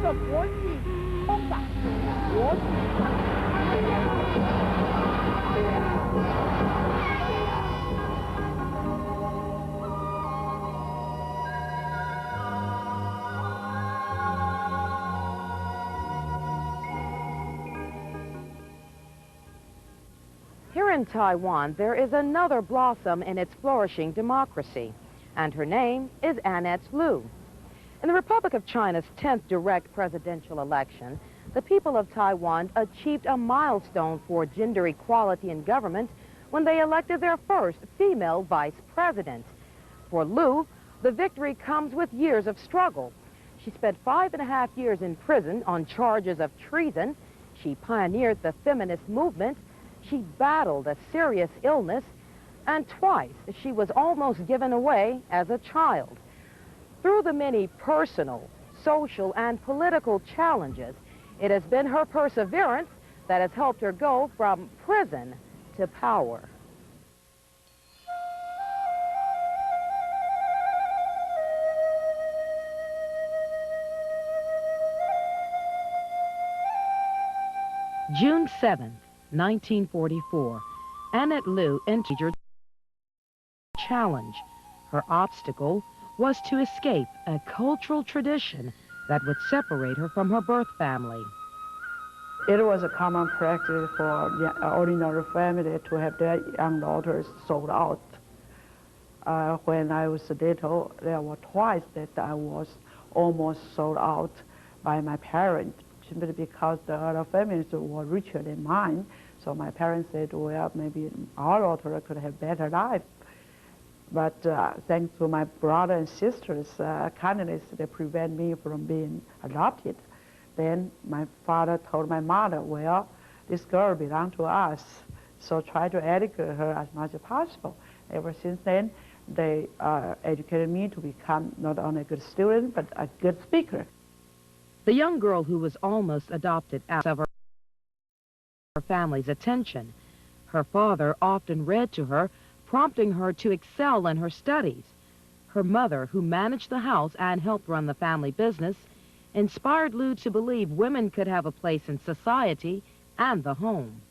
个国际通吧，国际通。Here in Taiwan, there is another blossom in its flourishing democracy, and her name is Annette Lu. In the Republic of China's 10th direct presidential election, the people of Taiwan achieved a milestone for gender equality in government when they elected their first female vice president. For Lu, the victory comes with years of struggle. She spent 5.5 years in prison on charges of treason. She pioneered the feminist movement. She battled a serious illness, and twice she was almost given away as a child. Through the many personal, social, and political challenges, it has been her perseverance that has helped her go from prison to power. June 7th, 1944, Annette Lu entered a challenge. Her obstacle was to escape a cultural tradition that would separate her from her birth family. It was a common practice for ordinary family to have their young daughters sold out. When I was little, there were twice that I was almost sold out by my parents, simply because the other families were richer than mine. So my parents said, well, maybe our daughter could have better life. But thanks to my brother and sisters' kindness, they prevent me from being adopted. Then my father told my mother, well, this girl belongs to us, so try to educate her as much as possible. Ever since then, they educated me to become not only a good student, but a good speaker. The young girl who was almost adopted out of her family's attention, her father often read to her, prompting her to excel in her studies. Her mother, who managed the house and helped run the family business, inspired Lu to believe women could have a place in society and the home.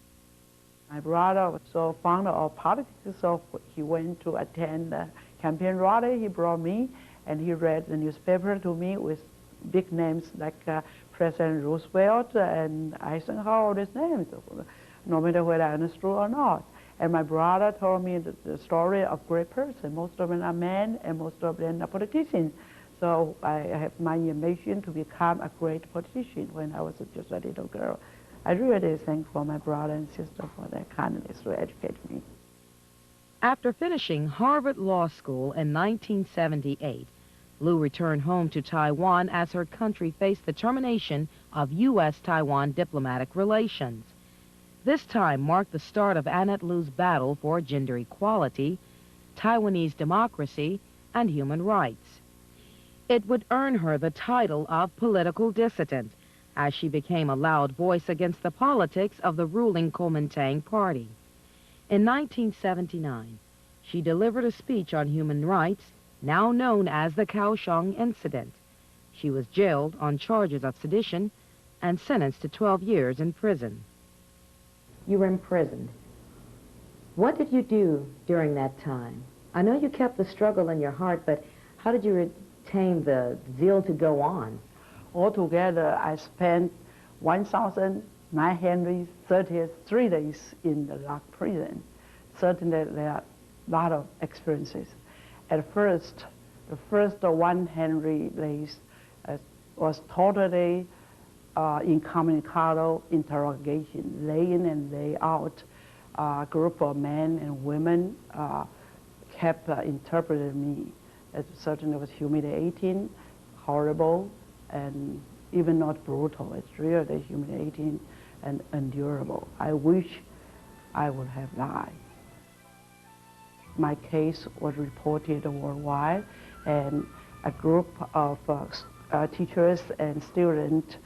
My brother was so fond of politics, so he went to attend the campaign rally. He brought me, and he read the newspaper to me with big names like President Roosevelt and Eisenhower, all these names, no matter whether I understood or not. And my brother told me the story of great person. Most of them are men, and most of them are politicians. So I have my ambition to become a great politician when I was just a little girl. I really thank for my brother and sister for their kindness to educate me. After finishing Harvard Law School in 1978, Lu returned home to Taiwan as her country faced the termination of U.S.-Taiwan diplomatic relations. This time marked the start of Annette Lu's battle for gender equality, Taiwanese democracy, and human rights. It would earn her the title of political dissident, as she became a loud voice against the politics of the ruling Kuomintang party. In 1979, she delivered a speech on human rights, now known as the Kaohsiung Incident. She was jailed on charges of sedition and sentenced to 12 years in prison. You were imprisoned. What did you do during that time? I know you kept the struggle in your heart, but how did you retain the zeal to go on? Altogether, I spent 1,933 days in the locked prison. Certainly, there are a lot of experiences. At first, the first 100 days was totally incommunicado interrogation, day in and day out. A group of men and women kept interpreting me. It certainly was humiliating, horrible, and even not brutal. It's really humiliating and unendurable. I wish I would have died. My case was reported worldwide, and a group of teachers and students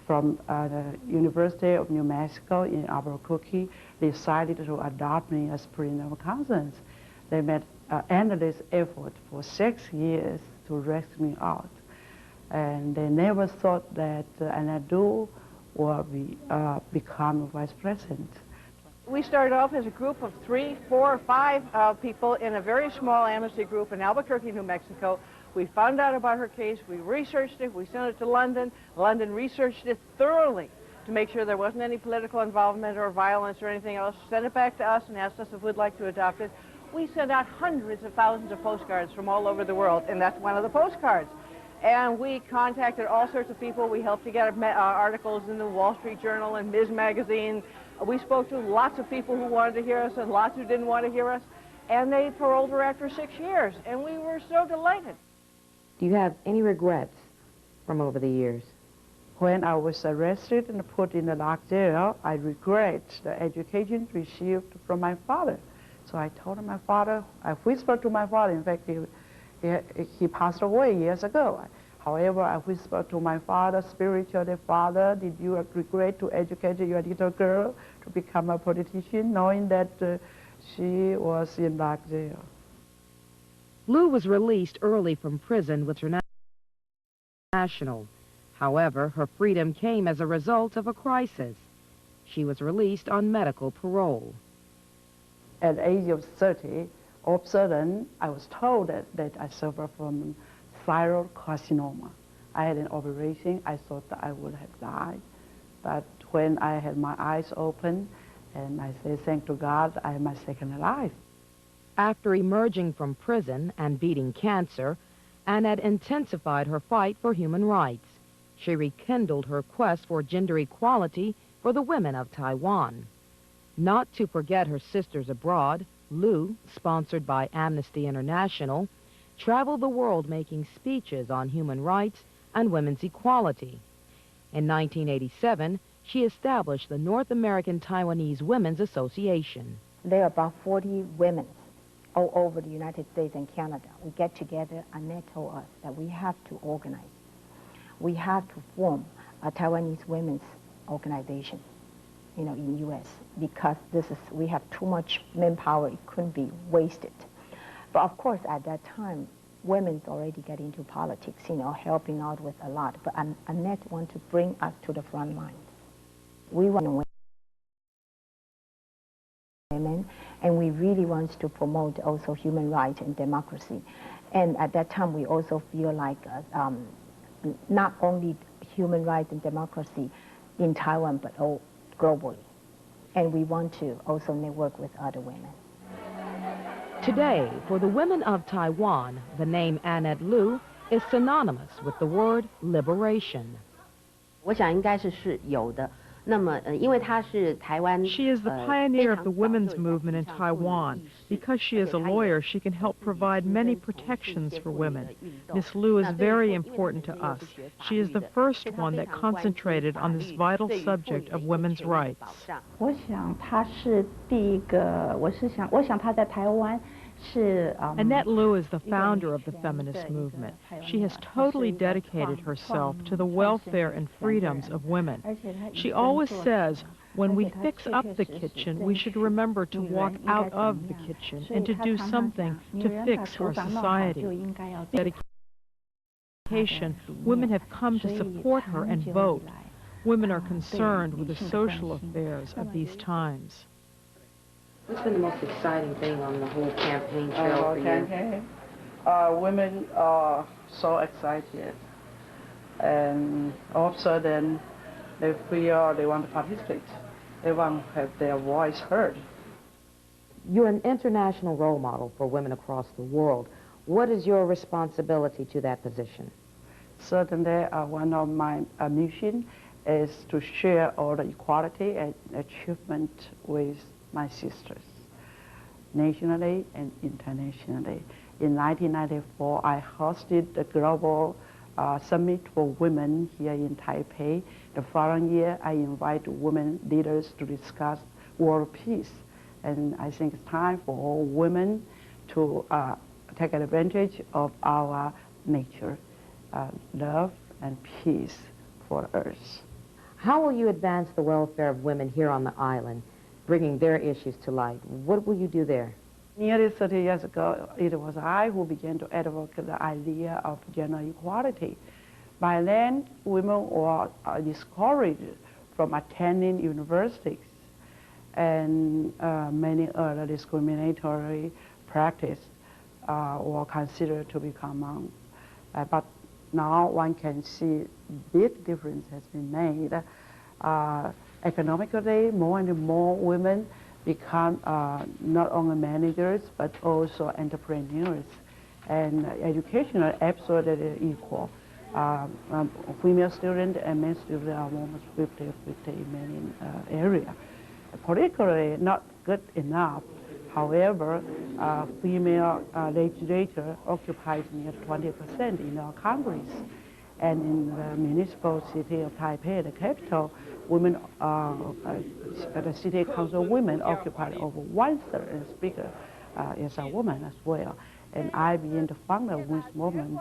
from the University of New Mexico in Albuquerque decided to adopt me as prisoner of conscience. They made endless effort for 6 years to rescue me out. And they never thought that Annette Lu will become vice president. We started off as a group of 3, 4, or 5 people in a very small amnesty group in Albuquerque, New Mexico. We found out about her case, we researched it, we sent it to London. London researched it thoroughly to make sure there wasn't any political involvement or violence or anything else, sent it back to us and asked us if we'd like to adopt it. We sent out hundreds of thousands of postcards from all over the world, and that's one of the postcards. And we contacted all sorts of people. We helped to get articles in the Wall Street Journal and Ms. Magazine. We spoke to lots of people who wanted to hear us and lots who didn't want to hear us. And they paroled her after 6 years, and we were so delighted. Do you have any regrets from over the years? When I was arrested and put in the locked jail, I regret the education received from my father. So I told my father, I whispered to my father, in fact, he passed away years ago. However, I whispered to my father, spiritually, Father, did you regret to educate your little girl to become a politician, knowing that she was in locked jail? Lu was released early from prison with international. However, her freedom came as a result of a crisis. She was released on medical parole. At the age of 30, all of a sudden, I was told that I suffer from thyroid carcinoma. I had an operation. I thought that I would have died. But when I had my eyes open, and I said, thank to God, I have my second life. After emerging from prison and beating cancer, Annette intensified her fight for human rights. She rekindled her quest for gender equality for the women of Taiwan. Not to forget her sisters abroad, Lu, sponsored by Amnesty International, traveled the world making speeches on human rights and women's equality. In 1987, she established the North American Taiwanese Women's Association. There are about 40 women all over the United States and Canada. We get together, and they told us that we have to organize. We have to form a Taiwanese women's organization, in U.S. because we have too much manpower. It couldn't be wasted. But of course, at that time, women's already get into politics, helping out with a lot. But Annette wanted to bring us to the front line. We want women, and we really want to promote also human rights and democracy. And at that time, we also feel like not only human rights and democracy in Taiwan, but globally. And we want to also network with other women. Today, for the women of Taiwan, the name Annette Lu is synonymous with the word liberation. 我想应该是有的。那么，因为她是台湾。She is the pioneer of the women's movement in Taiwan. Because she is a lawyer, she can help provide many protections for women. Ms. Lu is very important to us. She is the first one that concentrated on this vital subject of women's rights. 我想她是第一个，我想她在台湾。Annette Lu is the founder of the feminist movement. She has totally dedicated herself to the welfare and freedoms of women. She always says, when we fix up the kitchen, we should remember to walk out of the kitchen and to do something to fix our society. Dedication, women have come to support her and vote. Women are concerned with the social affairs of these times. What's been the most exciting thing on the whole campaign trail for you? Women are so excited, and all of a sudden they feel they want to participate. They want to have their voice heard. You're an international role model for women across the world. What is your responsibility to that position? Certainly, one of my missions is to share all the equality and achievement with my sisters, nationally and internationally. In 1994, I hosted the Global Summit for Women here in Taipei. The following year, I invited women leaders to discuss world peace. And I think it's time for all women to take advantage of our nature, love and peace for Earth. How will you advance the welfare of women here on the island, bringing their issues to light? What will you do there? Nearly 30 years ago, it was I who began to advocate the idea of gender equality. By then, women were discouraged from attending universities, and many other discriminatory practices were considered to be common. But now one can see big difference has been made. Economically, more and more women become not only managers but also entrepreneurs, and educational absolutely equal. Female students and male students are almost 50-50 in many areas. Politically, not good enough. However, female legislature occupies near 20% in our Congress. And in the municipal city of Taipei, the capital, women, the city council women occupy over 1/3, and speaker is a woman as well. And I being the founder of this movement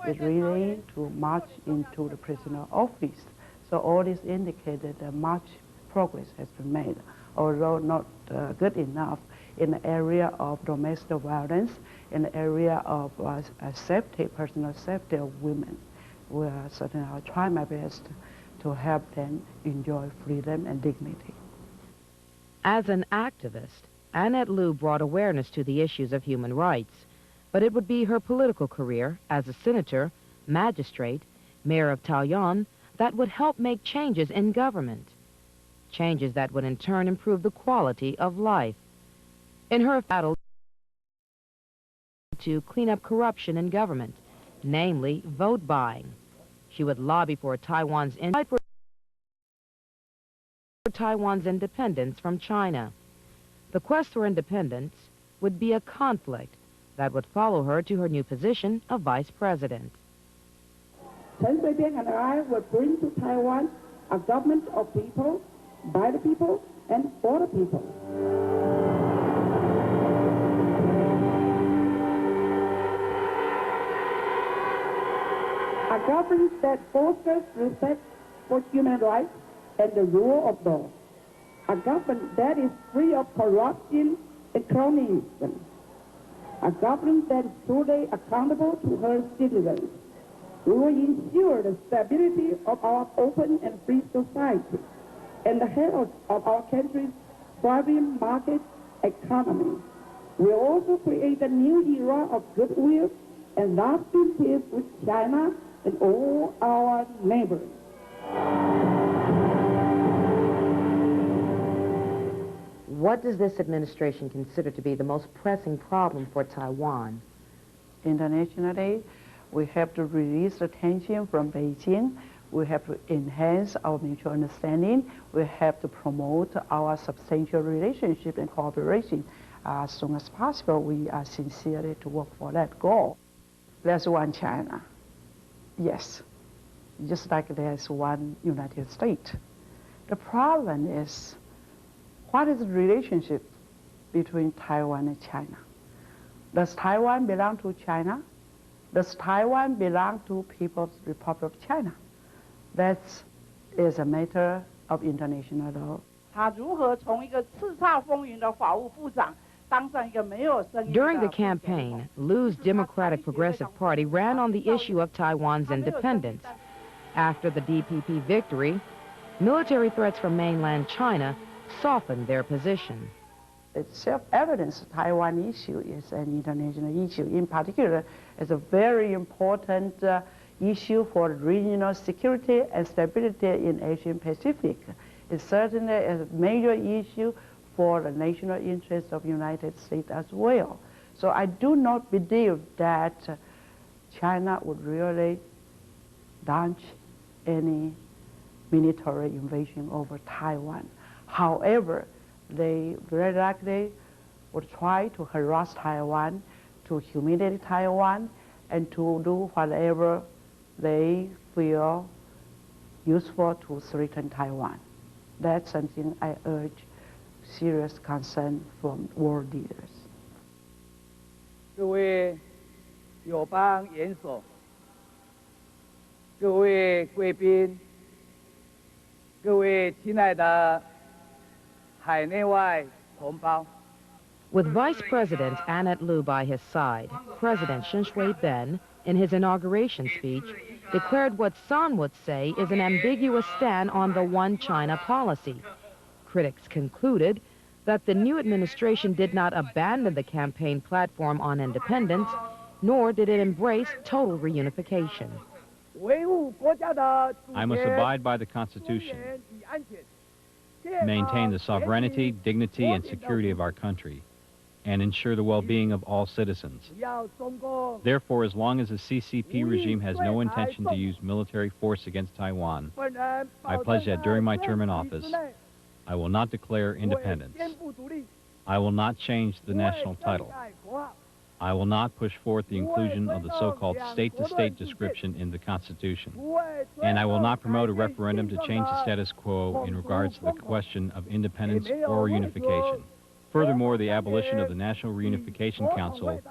is really to march into the presidential office. So all this indicated that much progress has been made, although not good enough in the area of domestic violence, in the area of safety, personal safety of women. Certainly I'll try my best to help them enjoy freedom and dignity. As an activist, Annette Lu brought awareness to the issues of human rights, but it would be her political career as a senator, magistrate, mayor of Taoyuan that would help make changes in government, changes that would in turn improve the quality of life. In her battle to clean up corruption in government, namely vote buying, she would lobby for Taiwan's independence from China. The quest for independence would be a conflict that would follow her to her new position of vice president. Chen Shui-bian and I will bring to Taiwan a government of people, by the people, and for the people. A government that fosters respect for human rights and the rule of law. A government that is free of corruption and cronyism. A government that is truly accountable to her citizens. We will ensure the stability of our open and free society and the health of our country's thriving market economy. We will also create a new era of goodwill and lasting peace with China and all our neighbors. What does this administration consider to be the most pressing problem for Taiwan? Internationally, we have to release the tension from Beijing. We have to enhance our mutual understanding. We have to promote our substantial relationship and cooperation. As soon as possible, we are sincerely to work for that goal. There's one China. Yes, just like there's one United States. The problem is, what is the relationship between Taiwan and China? Does Taiwan belong to China? Does Taiwan belong to People's Republic of China? That is a matter of international law. During the campaign, Lu's Democratic Progressive Party ran on the issue of Taiwan's independence. After the DPP victory, military threats from mainland China softened their position. It's self-evident the Taiwan issue is an international issue. In particular, it's a very important issue for regional security and stability in Asian Pacific. It's certainly a major issue for the national interest of the United States as well. So I do not believe that China would really launch any military invasion over Taiwan. However, they very likely would try to harass Taiwan, to humiliate Taiwan, and to do whatever they feel useful to threaten Taiwan. That's something I urge serious concern from world leaders. 各位友邦元首、各位贵宾、各位亲爱的海内外同胞。 With Vice President Annette Lu by his side, President Chen Shui-bian, in his inauguration speech, declared what some would say is an ambiguous stand on the one China policy. Critics concluded that the new administration did not abandon the campaign platform on independence, nor did it embrace total reunification. I must abide by the Constitution, maintain the sovereignty, dignity, and security of our country, and ensure the well-being of all citizens. Therefore, as long as the CCP regime has no intention to use military force against Taiwan, I pledge that during my term in office, I will not declare independence. I will not change the national title. I will not push forth the inclusion of the so-called state-to-state description in the Constitution. And I will not promote a referendum to change the status quo in regards to the question of independence or unification. Furthermore, the abolition of the National Reunification Council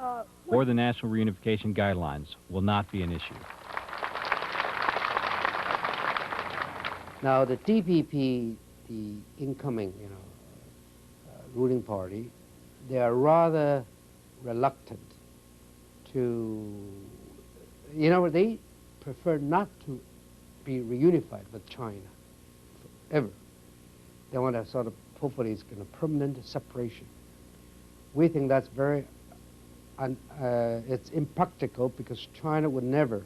or the National Reunification Guidelines will not be an issue. Now, the DPP, the incoming, ruling party, they are rather reluctant to, they prefer not to be reunified with China ever. They want to sort of, hopefully it's going to permanent separation. We think that's very, it's impractical because China would never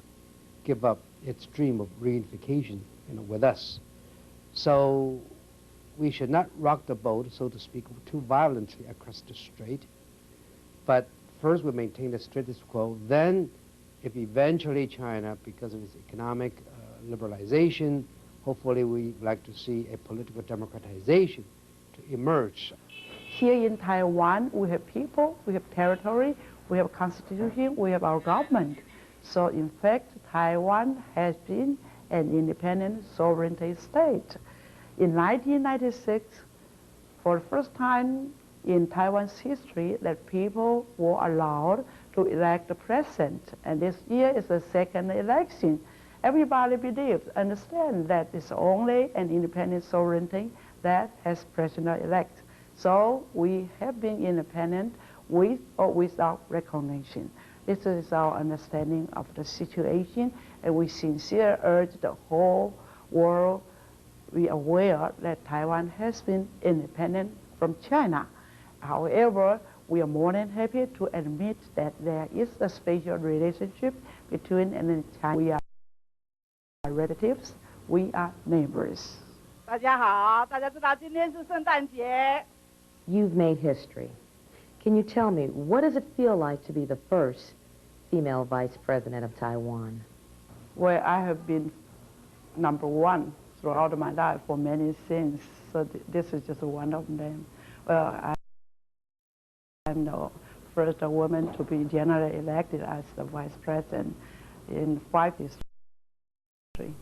give up its dream of reunification, with us. So we should not rock the boat, so to speak, too violently across the strait. But first we maintain the status quo. Then, if eventually China, because of its economic liberalization, hopefully we'd like to see a political democratization to emerge. Here in Taiwan, we have people, we have territory, we have constitution, we have our government. So in fact, Taiwan has been an independent sovereignty state. In 1996, for the first time in Taiwan's history, that people were allowed to elect the president. And this year is the second election. Everybody believes, understands that it's only an independent sovereignty that has president-elect. So we have been independent with or without recognition. This is our understanding of the situation, and we sincerely urge the whole world be aware that Taiwan has been independent from China. However, we are more than happy to admit that there is a special relationship between and China. We are relatives, we are neighbors. 大家好，大家知道今天是圣诞节。 You've made history. Can you tell me, what does it feel like to be the first female vice president of Taiwan? Well, I have been #1 throughout my life for many things, so this is just one of them. Well, I'm the first woman to be generally elected as the vice president in 5 history.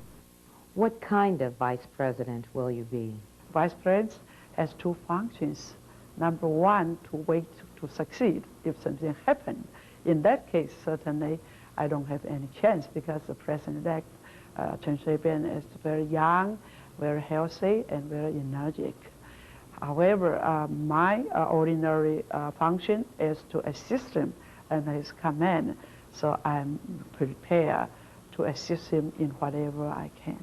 What kind of vice president will you be? Vice president has 2 functions. #1, to wait to succeed if something happened. In that case, certainly, I don't have any chance because the president-elect, Chen Shui-bian, is very young, very healthy, and very energetic. However, my ordinary function is to assist him in his command, so I'm prepared to assist him in whatever I can.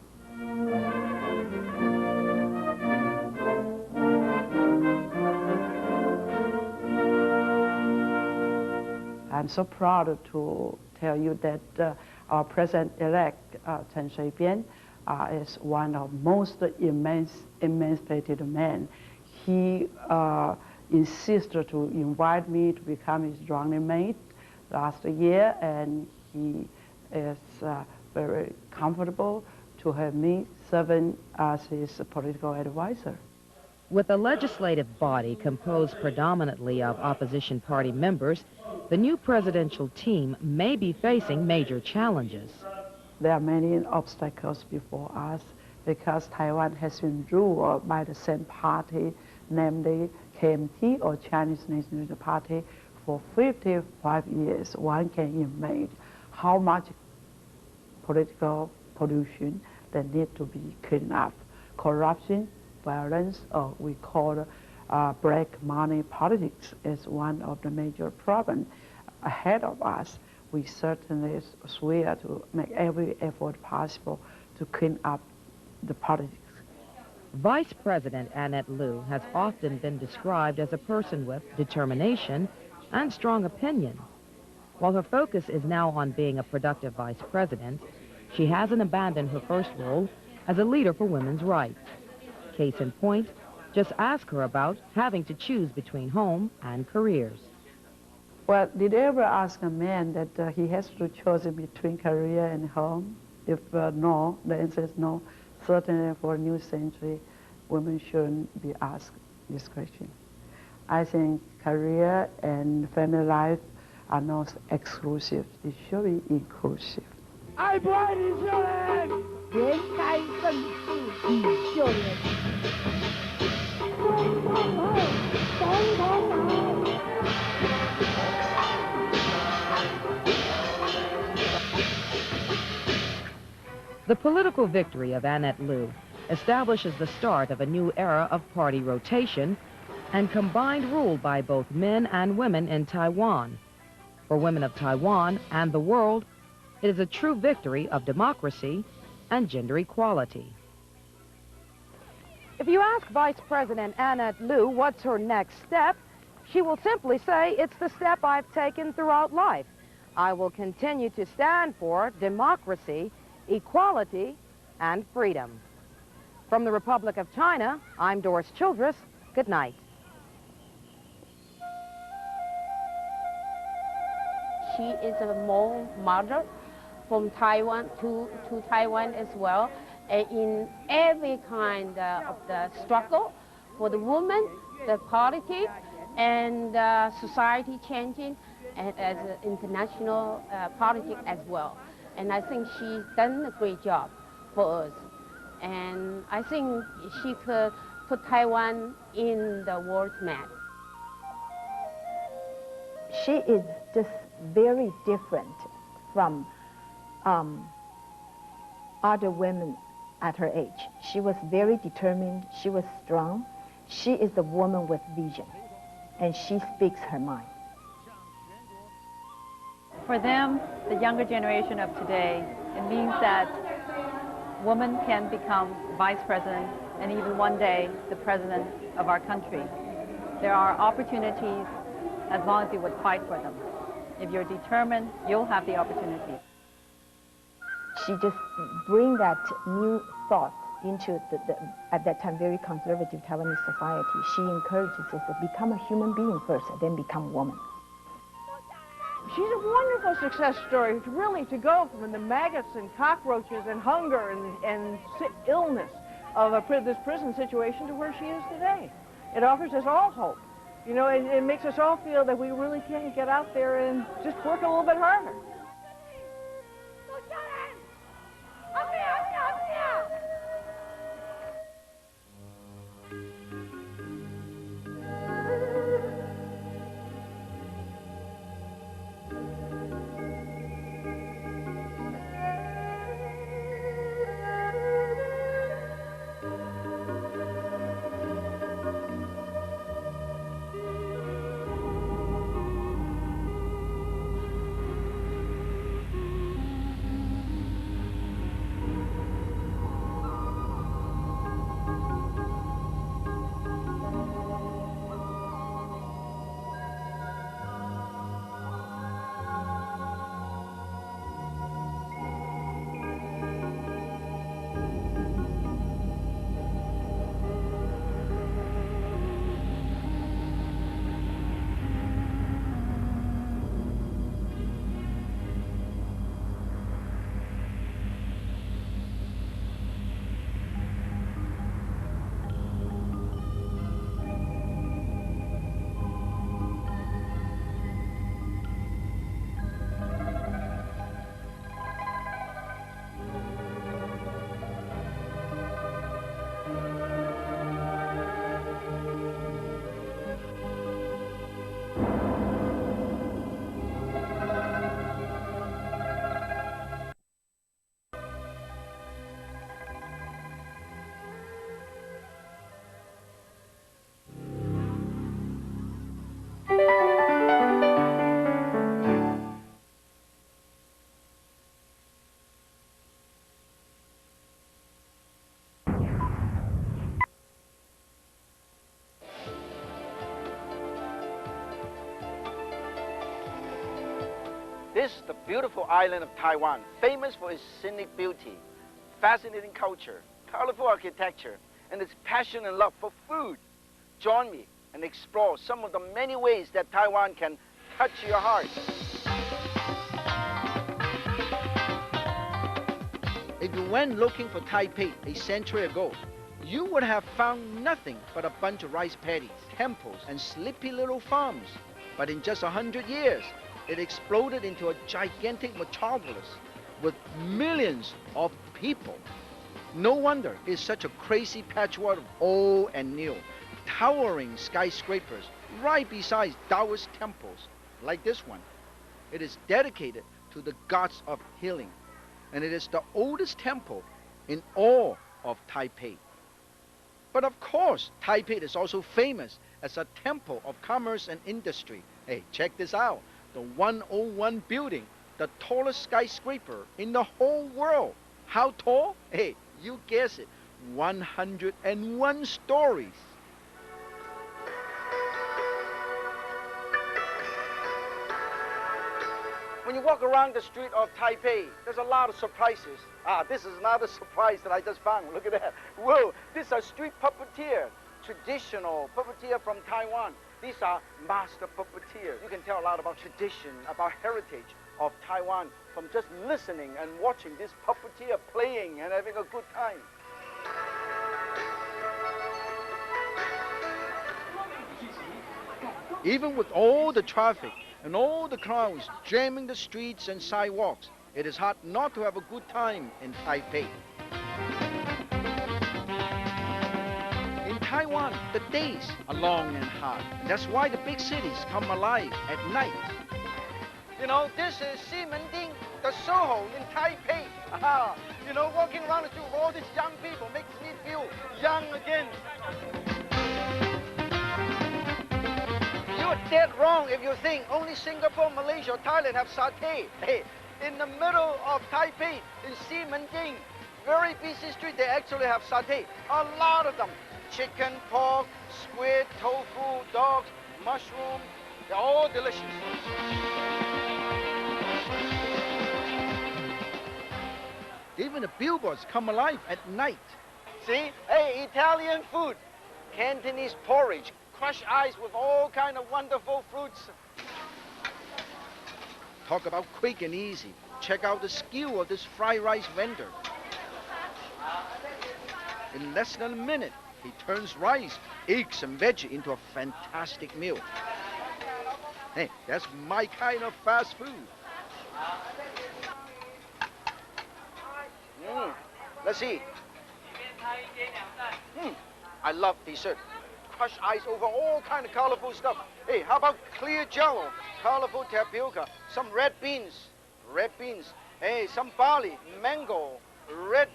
I'm so proud to tell you that our President-elect, Chen Shui-bian, is one of most emancipated men. He insisted to invite me to become his running mate last year, and he is very comfortable to have me serving as his political advisor. With a legislative body composed predominantly of opposition party members, the new presidential team may be facing major challenges. There are many obstacles before us because Taiwan has been ruled by the same party, namely KMT, or Chinese National Party, for 55 years. One can imagine how much political pollution that need to be cleaned up. Corruption, violence, or we call black money politics, is one of the major problems ahead of us. we certainly swear to make every effort possible to clean up the politics. Vice President Annette Lu has often been described as a person with determination and strong opinion. While her focus is now on being a productive vice president, she hasn't abandoned her first role as a leader for women's rights. Case in point, just ask her about having to choose between home and careers. Well, did you ever ask a man that he has to choose between career and home? If no, the answer is no. Certainly for a new century, women shouldn't be asked this question. I think career and family life are not exclusive. It should be inclusive. 爱不爱你秀莲？连该正视你秀莲。总统好，总统好。 The political victory of Annette Lu establishes the start of a new era of party rotation and combined rule by both men and women in Taiwan. For women of Taiwan and the world, it is a true victory of democracy and gender equality. If you ask Vice President Annette Lu what's her next step, she will simply say, it's the step I've taken throughout life. I will continue to stand for democracy, equality, and freedom. From the Republic of China, I'm Doris Childress. Good night. She is a role model from Taiwan to Taiwan as well, in every kind of the struggle for the woman, the politics, and society changing, and as international politics as well. And I think she's done a great job for us. And I think she could put Taiwan in the world map. She is just very different from other women at her age. She was very determined, she was strong. She is the woman with vision, and she speaks her mind. For them, the younger generation of today, it means that women can become vice president and even one day the president of our country. There are opportunities as long as you would fight for them. If you're determined, you'll have the opportunity. She just brings that new thought into the at that time, very conservative Taiwanese society. She encourages us to become a human being first, then become a woman. She's a wonderful success story, really, to go from the maggots and cockroaches and hunger and illness of this prison situation to where she is today. It offers us all hope. You know, it makes us all feel that we really can get out there and just work a little bit harder. This is the beautiful island of Taiwan, famous for its scenic beauty, fascinating culture, colorful architecture, and its passion and love for food. Join me and explore some of the many ways that Taiwan can touch your heart. If you went looking for Taipei a century ago, you would have found nothing but a bunch of rice paddies, temples, and sleepy little farms. But in just 100 years, it exploded into a gigantic metropolis with millions of people. No wonder it's such a crazy patchwork of old and new, towering skyscrapers right beside Taoist temples like this one. It is dedicated to the gods of healing, and it is the oldest temple in all of Taipei. But of course, Taipei is also famous as a temple of commerce and industry. Hey, check this out. The 101 building, the tallest skyscraper in the whole world. How tall? Hey, you guess it, 101 stories. When you walk around the street of Taipei, there's a lot of surprises. This is another surprise that I just found. Look at that. Whoa, these are street puppeteer, traditional puppeteer from Taiwan. These are master puppeteers. You can tell a lot about tradition, about heritage of Taiwan from just listening and watching this puppeteer playing and having a good time. Even with all the traffic and all the crowds jamming the streets and sidewalks, it is hard not to have a good time in Taipei. In Taiwan, the days are long and hard. That's why the big cities come alive at night. You know, this is Ximending, the Soho in Taipei. You know, walking around the street with all these young people makes me feel young again. You're dead wrong if you think only Singapore, Malaysia, or Thailand have satay. Hey, in the middle of Taipei, in Ximending, very busy street, they actually have satay. A lot of them. Chicken, pork, squid, tofu, dogs, mushroom. They're all delicious. Even the billboards come alive at night. See? Hey, Italian food. Cantonese porridge. Crushed ice with all kind of wonderful fruits. Talk about quick and easy. Check out the skill of this fried rice vendor. In less than a minute, he turns rice, eggs, and veggie into a fantastic meal. Hey, that's my kind of fast food. Let's see. I love dessert. Crushed ice over all kind of colorful stuff. Hey, how about clear jello, colorful tapioca, some red beans. Hey, some barley, mango, red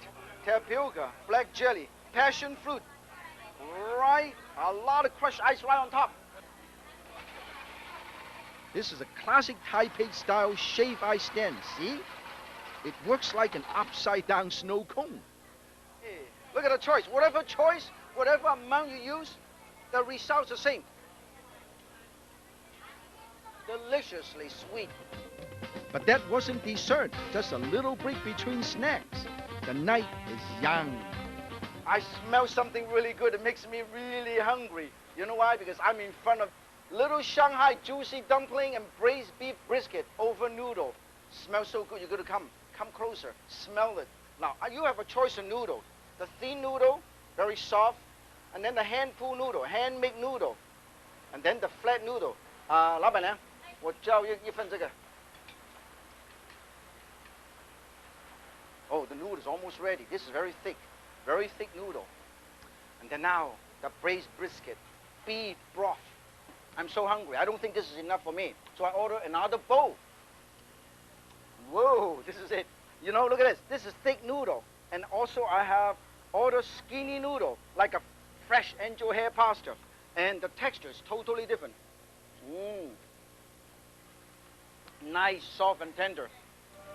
tapioca, black jelly, passion fruit. Right, a lot of crushed ice right on top. This is a classic Taipei-style shaved ice stand, see? It works like an upside-down snow cone. Hey, look at the choice. Whatever amount you use, the result's the same. Deliciously sweet. But that wasn't dessert, just a little break between snacks. The night is young. I smell something really good. It makes me really hungry. You know why? Because I'm in front of little Shanghai juicy dumpling and braised beef brisket over noodle. Smells so good. You're going to come closer. Smell it. Now, you have a choice of noodles. The thin noodle, very soft, and then the hand-pulled noodle, handmade noodle, and then the flat noodle. 老板娘，我叫一份这个。Oh, the noodle is almost ready. This is very thick noodle. And then now, the braised brisket, beef broth. I'm so hungry. I don't think this is enough for me. So I order another bowl. Whoa, this is it. You know, look at this. This is thick noodle. And also I have ordered skinny noodle, like a fresh angel hair pasta. And the texture is totally different. Nice, soft and tender.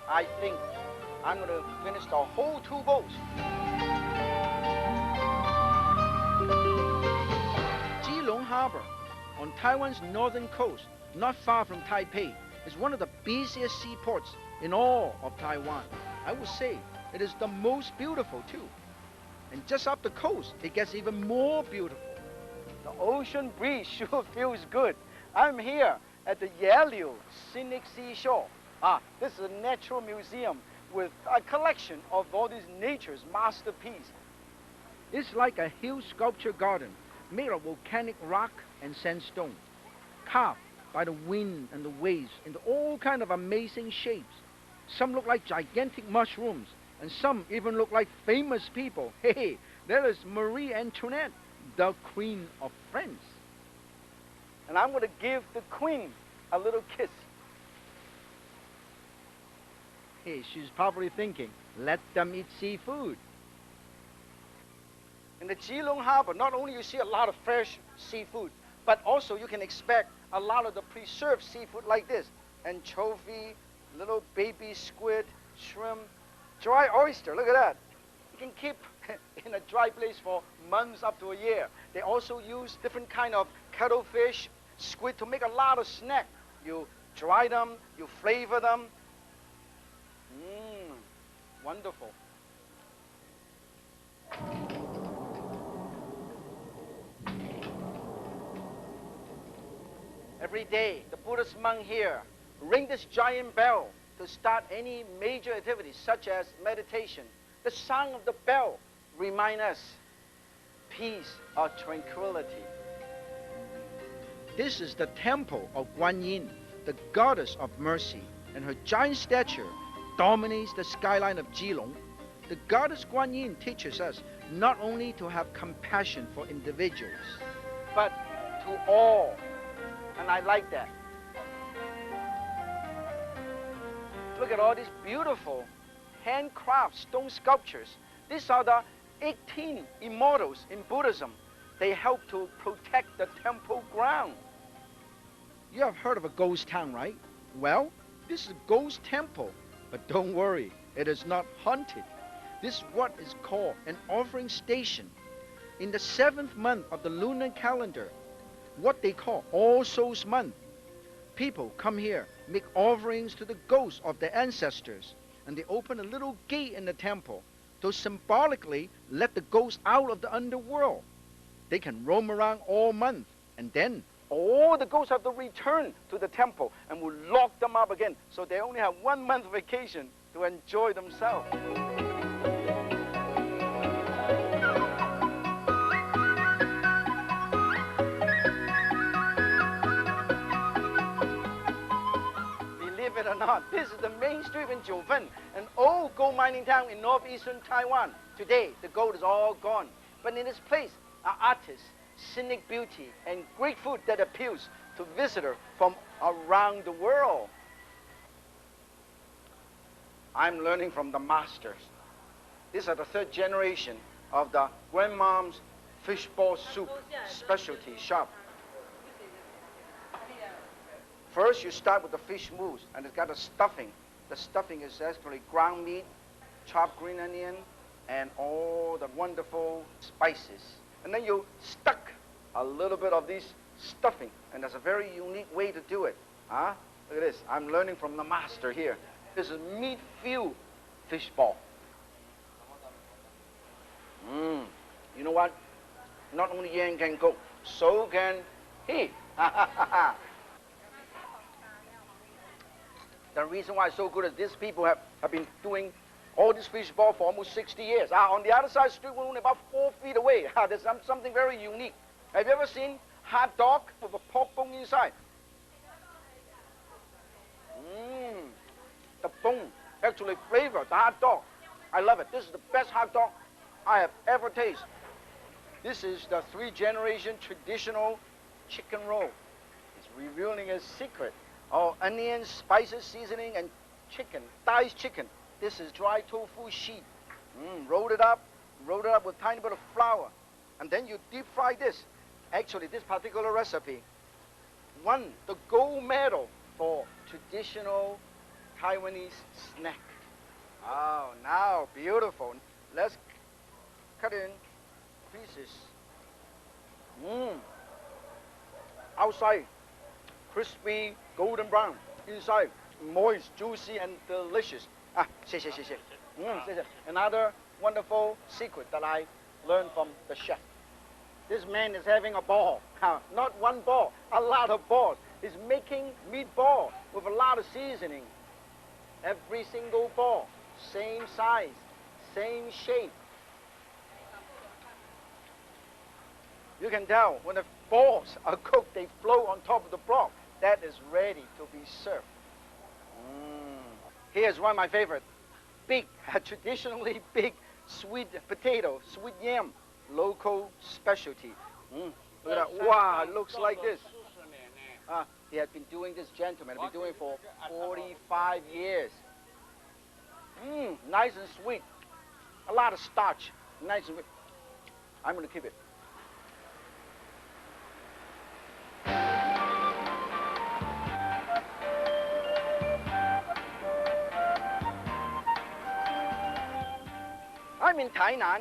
I think I'm going to finish the whole 2 bowls. Keelung Harbor, on Taiwan's northern coast, not far from Taipei, is one of the busiest seaports in all of Taiwan. I would say it is the most beautiful too. And just up the coast, it gets even more beautiful. The ocean breeze sure feels good. I'm here at the Yaliu Scenic Seashore. This is a natural museum with a collection of all these nature's masterpieces. It's like a hill sculpture garden made of volcanic rock and sandstone, carved by the wind and the waves into all kind of amazing shapes. Some look like gigantic mushrooms, and some even look like famous people. Hey, there is Marie Antoinette, the Queen of France. And I'm going to give the Queen a little kiss. Hey, she's probably thinking, let them eat seafood. In the Keelung Harbor, not only you see a lot of fresh seafood, but also you can expect a lot of the preserved seafood like this. Anchovy, little baby squid, shrimp, dry oyster, look at that. You can keep in a dry place for months up to a year. They also use different kind of cuttlefish, squid to make a lot of snack. You dry them, you flavor them. Wonderful. Every day, the Buddhist monk here ring this giant bell to start any major activity, such as meditation. The sound of the bell reminds us peace or tranquility. This is the temple of Guan Yin, the goddess of mercy, and her giant stature dominates the skyline of Keelung. The goddess Guan Yin teaches us not only to have compassion for individuals, but to all. And I like that. Look at all these beautiful handcraft stone sculptures. These are the 18 immortals in Buddhism. They help to protect the temple ground. You have heard of a ghost town, right? Well, this is a ghost temple. But don't worry, it is not haunted. This is what is called an offering station. In the 7th month of the lunar calendar, what they call All Souls Month, people come here, make offerings to the ghosts of their ancestors, and they open a little gate in the temple to symbolically let the ghosts out of the underworld. They can roam around all month, and then all the ghosts have to return to the temple, and we'll lock them up again, so they only have 1 month vacation to enjoy themselves. Believe it or not, this is the main street in Jiufen, an old gold mining town in northeastern Taiwan. Today, the gold is all gone, but in this place are artists, scenic beauty, and great food that appeals to visitors from around the world. I'm learning from the masters. These are the 3rd generation of the grandmom's fishball soup specialty shop. First, you start with the fish mousse, and it's got a stuffing. The stuffing is actually ground meat, chopped green onion, and all the wonderful spices. And then you stuck a little bit of this stuffing, and that's a very unique way to do it. Look at this. I'm learning from the master here. This is meat-filled fish ball. You know what? Not only Yan can cook, so can he. The reason why it's so good is these people have been doing all this fish ball for almost 60 years. On the other side of the street, we're only about 4 feet away. There's something very unique. Have you ever seen hot dog with a pork bone inside? The bone actually flavors the hot dog. I love it. This is the best hot dog I have ever tasted. This is the 3rd generation traditional chicken roll. It's revealing a secret. All onions, spices, seasoning, and chicken, diced chicken. This is dry tofu sheet. Roll it up with tiny bit of flour. And then you deep fry this. Actually, this particular recipe won the gold medal for traditional Taiwanese snack. Oh, now, beautiful. Let's cut in pieces. Outside, crispy, golden brown. inside moist, juicy, and delicious. Ah, 谢谢谢谢. 谢谢. Another wonderful secret that I learned from the chef. This man is having a ball. Not one ball, a lot of balls. He's making meatball with a lot of seasoning. Every single ball, same size, same shape. You can tell when the balls are cooked, they float on top of the broth. That is ready to be served. Here's one of my favorite. Big, traditionally big sweet potato, sweet yam, local specialty. Look at that. Wow, it looks like this. He had been doing this, gentleman, been doing it for 45 years. Nice and sweet. A lot of starch. Nice and sweet. I'm going to keep it. I'm in Tainan,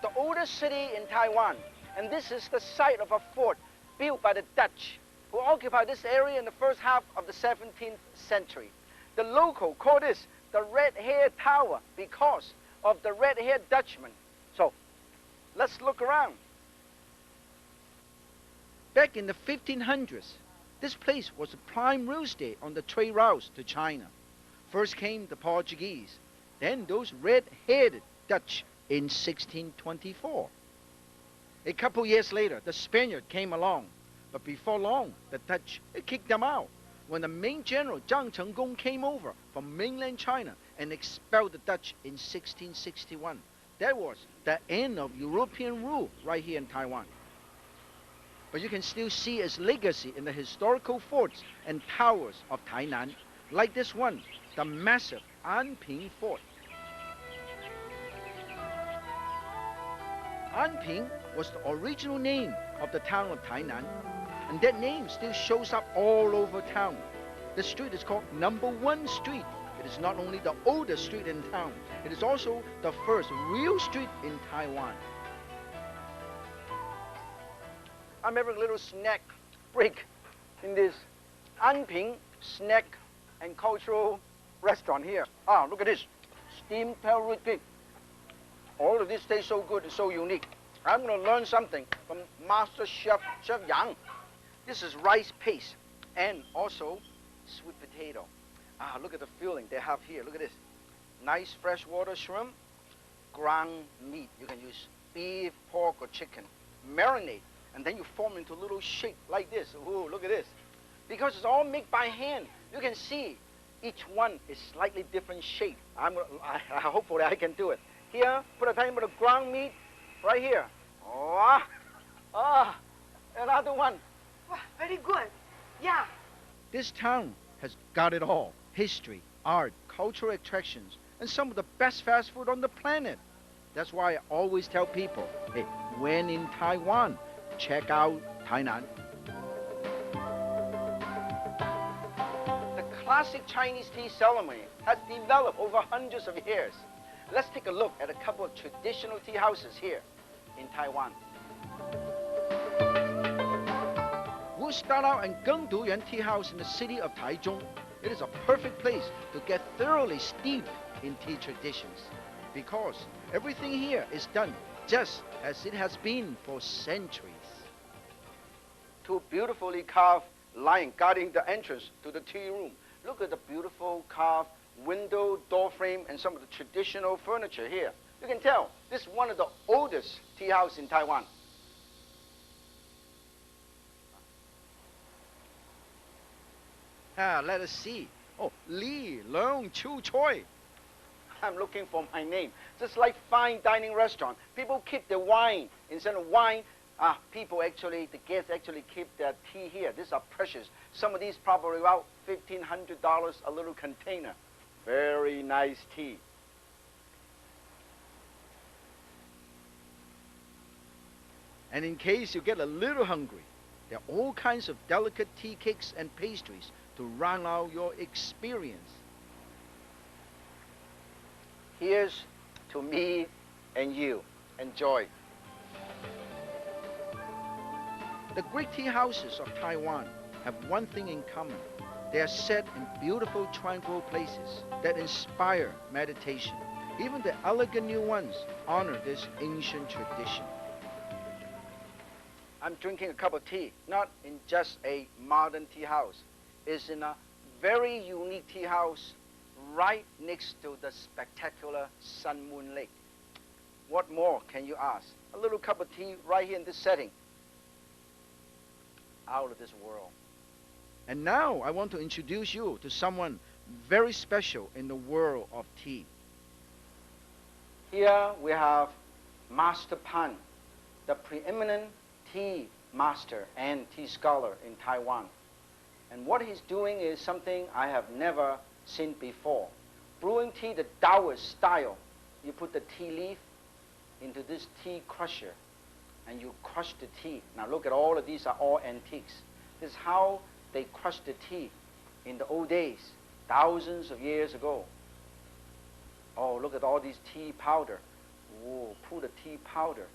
the oldest city in Taiwan, and this is the site of a fort built by the Dutch, who occupied this area in the first half of the 17th century. The local call this the red-haired tower because of the red-haired Dutchman. So, let's look around. Back in the 1500s, this place was a prime real estate on the trade routes to China. First came the Portuguese, then those red-haired Dutch in 1624. A couple years later, the Spaniard came along, but before long, the Dutch kicked them out when the main general Zhang Chenggong came over from mainland China and expelled the Dutch in 1661. That was the end of European rule right here in Taiwan. But you can still see its legacy in the historical forts and towers of Tainan, like this one, the massive Anping Fort. Anping was the original name of the town of Tainan, and that name still shows up all over town. The street is called Number 1 Street. It is not only the oldest street in town, it is also the first real street in Taiwan. I'm having a little snack break in this Anping Snack and Cultural Restaurant here. Look at this, steamed pale pig. All of this tastes so good and so unique. I'm going to learn something from Master Chef Yang. This is rice paste and also sweet potato. Look at the filling they have here. Look at this. Nice freshwater shrimp, ground meat. You can use beef, pork, or chicken. Marinate, and then you form into a little shape like this. Ooh, look at this. Because it's all made by hand, you can see each one is slightly different shape. Hopefully I can do it. Here, put a tiny bit of ground meat right here. Another one. Wow, very good. Yeah. This town has got it all. History, art, cultural attractions, and some of the best fast food on the planet. That's why I always tell people, hey, when in Taiwan, check out Tainan. The classic Chinese tea ceremony has developed over hundreds of years. Let's take a look at a couple of traditional tea houses here in Taiwan. We'll start out in Gengduyuan Tea House in the city of Taichung. It is a perfect place to get thoroughly steeped in tea traditions because everything here is done just as it has been for centuries. Two beautifully carved lions guarding the entrance to the tea room. Look at the beautiful carved window, door frame, and some of the traditional furniture here. You can tell this is one of the oldest tea houses in Taiwan. Let us see. Oh, Li Leung Chu Choi. I'm looking for my name. Just like fine dining restaurant, people keep their wine. Instead of wine, the guests actually keep their tea here. These are precious. Some of these probably about $1,500 a little container. Very nice tea. And in case you get a little hungry, there are all kinds of delicate tea cakes and pastries to round out your experience. Here's to me and you. Enjoy. The great tea houses of Taiwan have one thing in common. They are set in beautiful, tranquil places that inspire meditation. Even the elegant new ones honor this ancient tradition. I'm drinking a cup of tea, not in just a modern tea house. It's in a very unique tea house right next to the spectacular Sun Moon Lake. What more can you ask? A little cup of tea right here in this setting. Out of this world. And now I want to introduce you to someone very special in the world of tea. Here we have Master Pan, the preeminent tea master and tea scholar in Taiwan. And what he's doing is something I have never seen before. Brewing tea the Taoist style. You put the tea leaf into this tea crusher and you crush the tea. Now look at all of these are all antiques. This is how they crushed the tea in the old days, thousands of years ago. Oh, look at all these tea powder. Whoa, put the tea powder.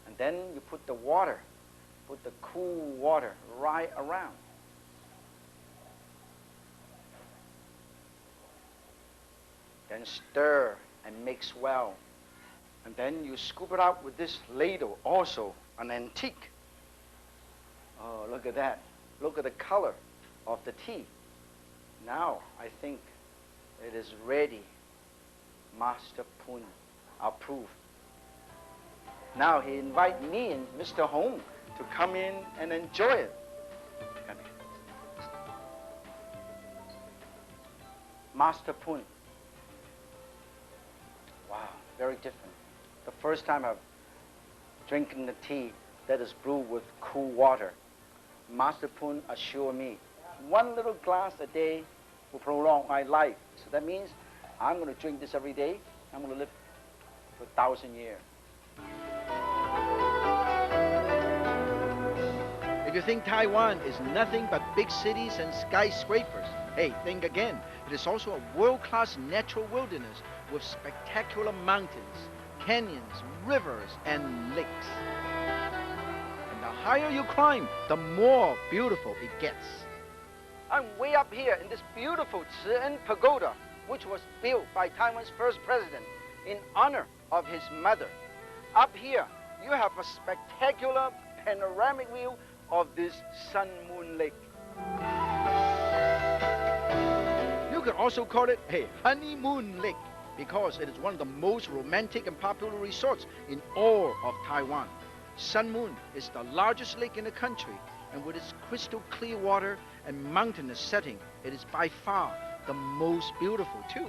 And then you put the water, put the cool water right around. Then stir and mix well. And then you scoop it out with this ladle, also an antique. Oh, look at that. Look at the color of the tea. Now, I think it is ready. Master Poon approved. Now he invites me and Mr. Hong to come in and enjoy it. Come here. Master Poon. Wow, very different. The first time I've drinking the tea that is brewed with cool water. Master Poon assured me, one little glass a day will prolong my life. So that means I'm going to drink this every day. I'm going to live for 1,000 years. If you think Taiwan is nothing but big cities and skyscrapers, hey, think again. It is also a world-class natural wilderness with spectacular mountains, canyons, rivers, and lakes. And the higher you climb, the more beautiful it gets. I'm way up here in this beautiful Zi-En Pagoda, which was built by Taiwan's first president in honor of his mother. Up here, you have a spectacular panoramic view of this Sun Moon Lake. You could also call it a honeymoon lake because it is one of the most romantic and popular resorts in all of Taiwan. Sun Moon is the largest lake in the country, and with its crystal clear water and mountainous setting, it is by far the most beautiful too.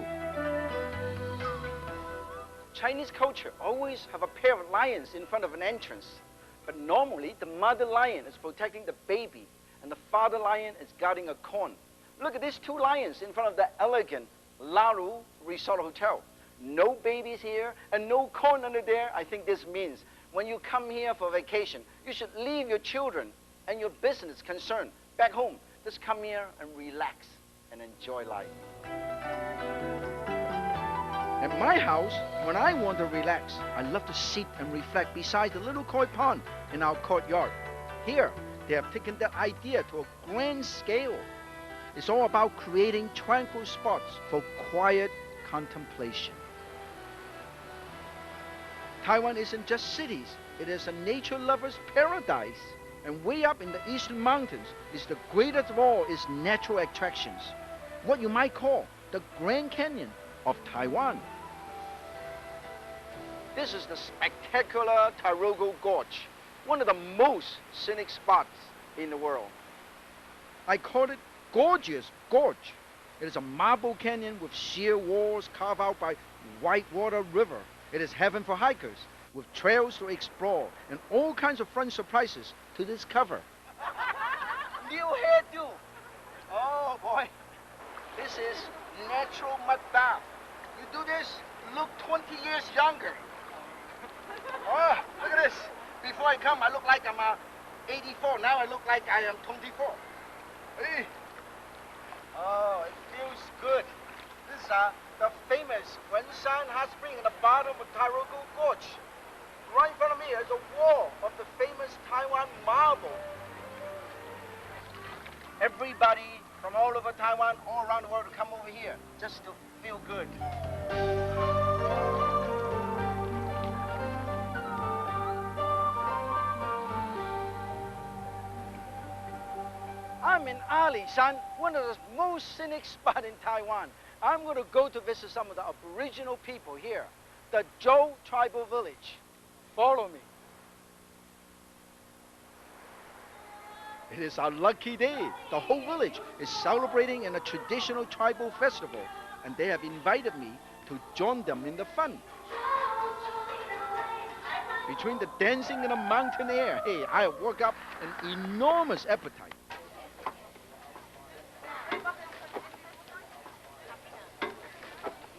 Chinese culture always have a pair of lions in front of an entrance, but normally the mother lion is protecting the baby and the father lion is guarding a corn. Look at these two lions in front of the elegant Laru Resort Hotel. No babies here and no corn under there. I think this means when you come here for vacation, you should leave your children and your business concern back home. Just come here and relax and enjoy life. At my house, when I want to relax, I love to sit and reflect beside the little koi pond in our courtyard. Here, they have taken that idea to a grand scale. It's all about creating tranquil spots for quiet contemplation. Taiwan isn't just cities, it is a nature lover's paradise. And way up in the eastern mountains is the greatest of all its natural attractions, what you might call the Grand Canyon of Taiwan. This is the spectacular Tairogo Gorge, one of the most scenic spots in the world. I call it Gorgeous Gorge. It is a marble canyon with sheer walls carved out by whitewater river. It is heaven for hikers, with trails to explore and all kinds of fun surprises to discover. New hairdo! Oh boy, this is natural mud bath. You do this, look 20 years younger. Oh, look at this. Before I come, I look like I'm 84. Now I look like I am 24. Hey. Oh, it feels good. This is the famous Wenshan Hot Spring at the bottom of Tairogo Gorge. Right in front of me is a wall of the famous Taiwan marble. Every everybody from all over Taiwan, all around the world to come over here just to feel good. I'm in Alishan, one of the most scenic spots in Taiwan. I'm going to go to visit some of the Aboriginal people here, the Zhou tribal village. Follow me. It is our lucky day. The whole village is celebrating in a traditional tribal festival, and they have invited me to join them in the fun. Between the dancing and the mountain air, hey, I have worked up an enormous appetite.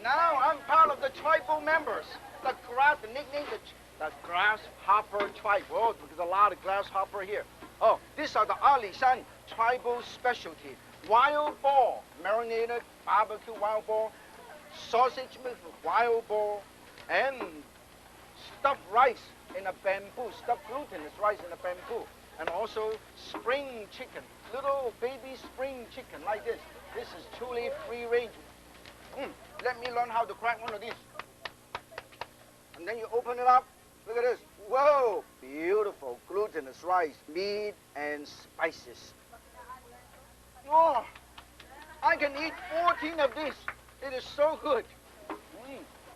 Now I'm part of the tribal members. The nickname, the grasshopper tribe. Oh, there's a lot of grasshopper here. Oh, these are the Alishan tribal specialty. Wild boar, marinated barbecue wild boar, sausage with wild boar, and stuffed rice in a bamboo, stuffed glutinous rice in a bamboo. And also spring chicken, little baby spring chicken like this. This is truly free range. Let me learn how to crack one of these. And then you open it up. Look at this. Whoa, beautiful glutinous rice, meat and spices. Oh, I can eat 14 of this. It is so good.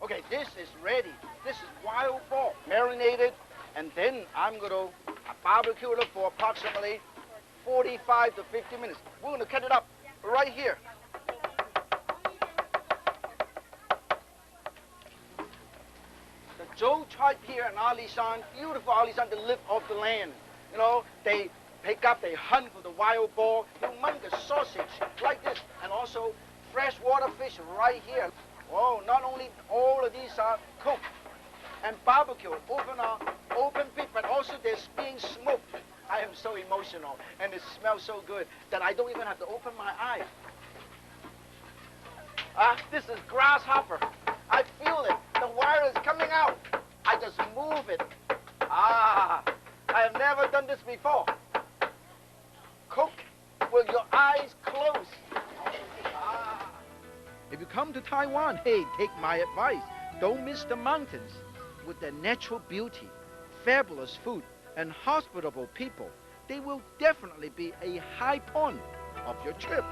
Okay, this is ready. This is wild boar, marinated, and then I'm going to barbecue it for approximately 45 to 50 minutes. We're going to cut it up right here. Zhou tribe here in Alishan, beautiful Alishan, they live off the land. You know, they pick up, they hunt for the wild boar, humongous sausage like this, and also freshwater fish right here. Oh, not only all of these are cooked and barbecued, open pit, but also they're being smoked. I am so emotional, and it smells so good that I don't even have to open my eyes. This is grasshopper. I feel it. The wire is coming out. I just move it. I have never done this before. Cook with your eyes closed. If you come to Taiwan, hey, take my advice. Don't miss the mountains. With their natural beauty, fabulous food, and hospitable people, they will definitely be a high point of your trip.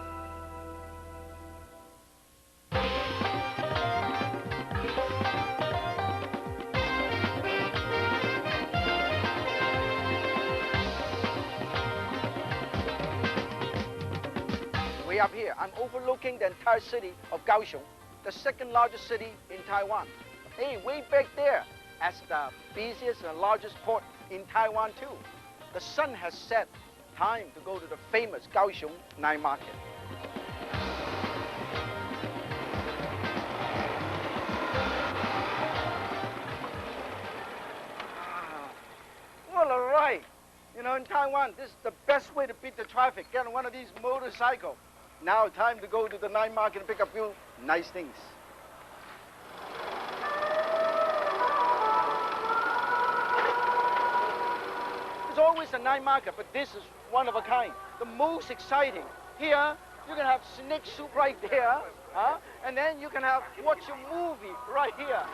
Way up here, I'm overlooking the entire city of Kaohsiung, the second largest city in Taiwan. Hey, way back there, as the busiest and largest port in Taiwan too. The sun has set. Time to go to the famous Kaohsiung night market. What a ride! You know, in Taiwan, this is the best way to beat the traffic. Get on one of these motorcycles. Now, time to go to the night market and pick up a few nice things. There's always a night market, but this is one of a kind. The most exciting. Here, you can have snake soup right there, and then you can watch a movie right here.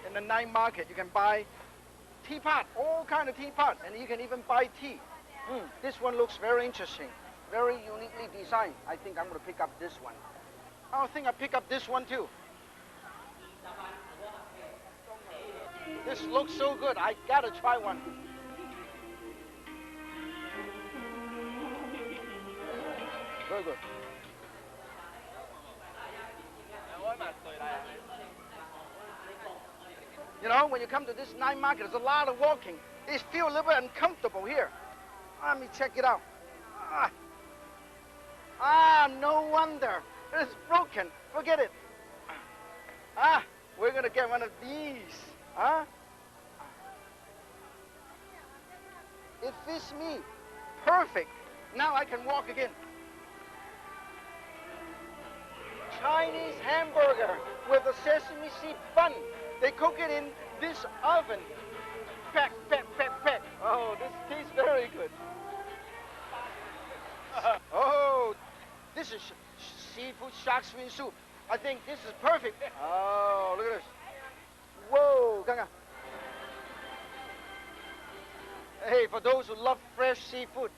In the night market, you can buy teapot, all kind of teapot, and you can even buy tea. This one looks very interesting, very uniquely designed. I think I'm going to pick up this one. I think I'll pick up this one too. This looks so good. I got to try one. Very good. You know, when you come to this night market, there's a lot of walking. It feels a little bit uncomfortable here. Let me check it out. No wonder. It's broken. Forget it. We're going to get one of these. It fits me. Perfect. Now I can walk again. Chinese hamburger with a sesame seed bun. They cook it in this oven. Peck, peck, peck, peck. Oh, this tea good. Oh, this is seafood shark fin soup. I think this is perfect. Oh, look at this. Whoa, Kanga. Hey, for those who love fresh seafood,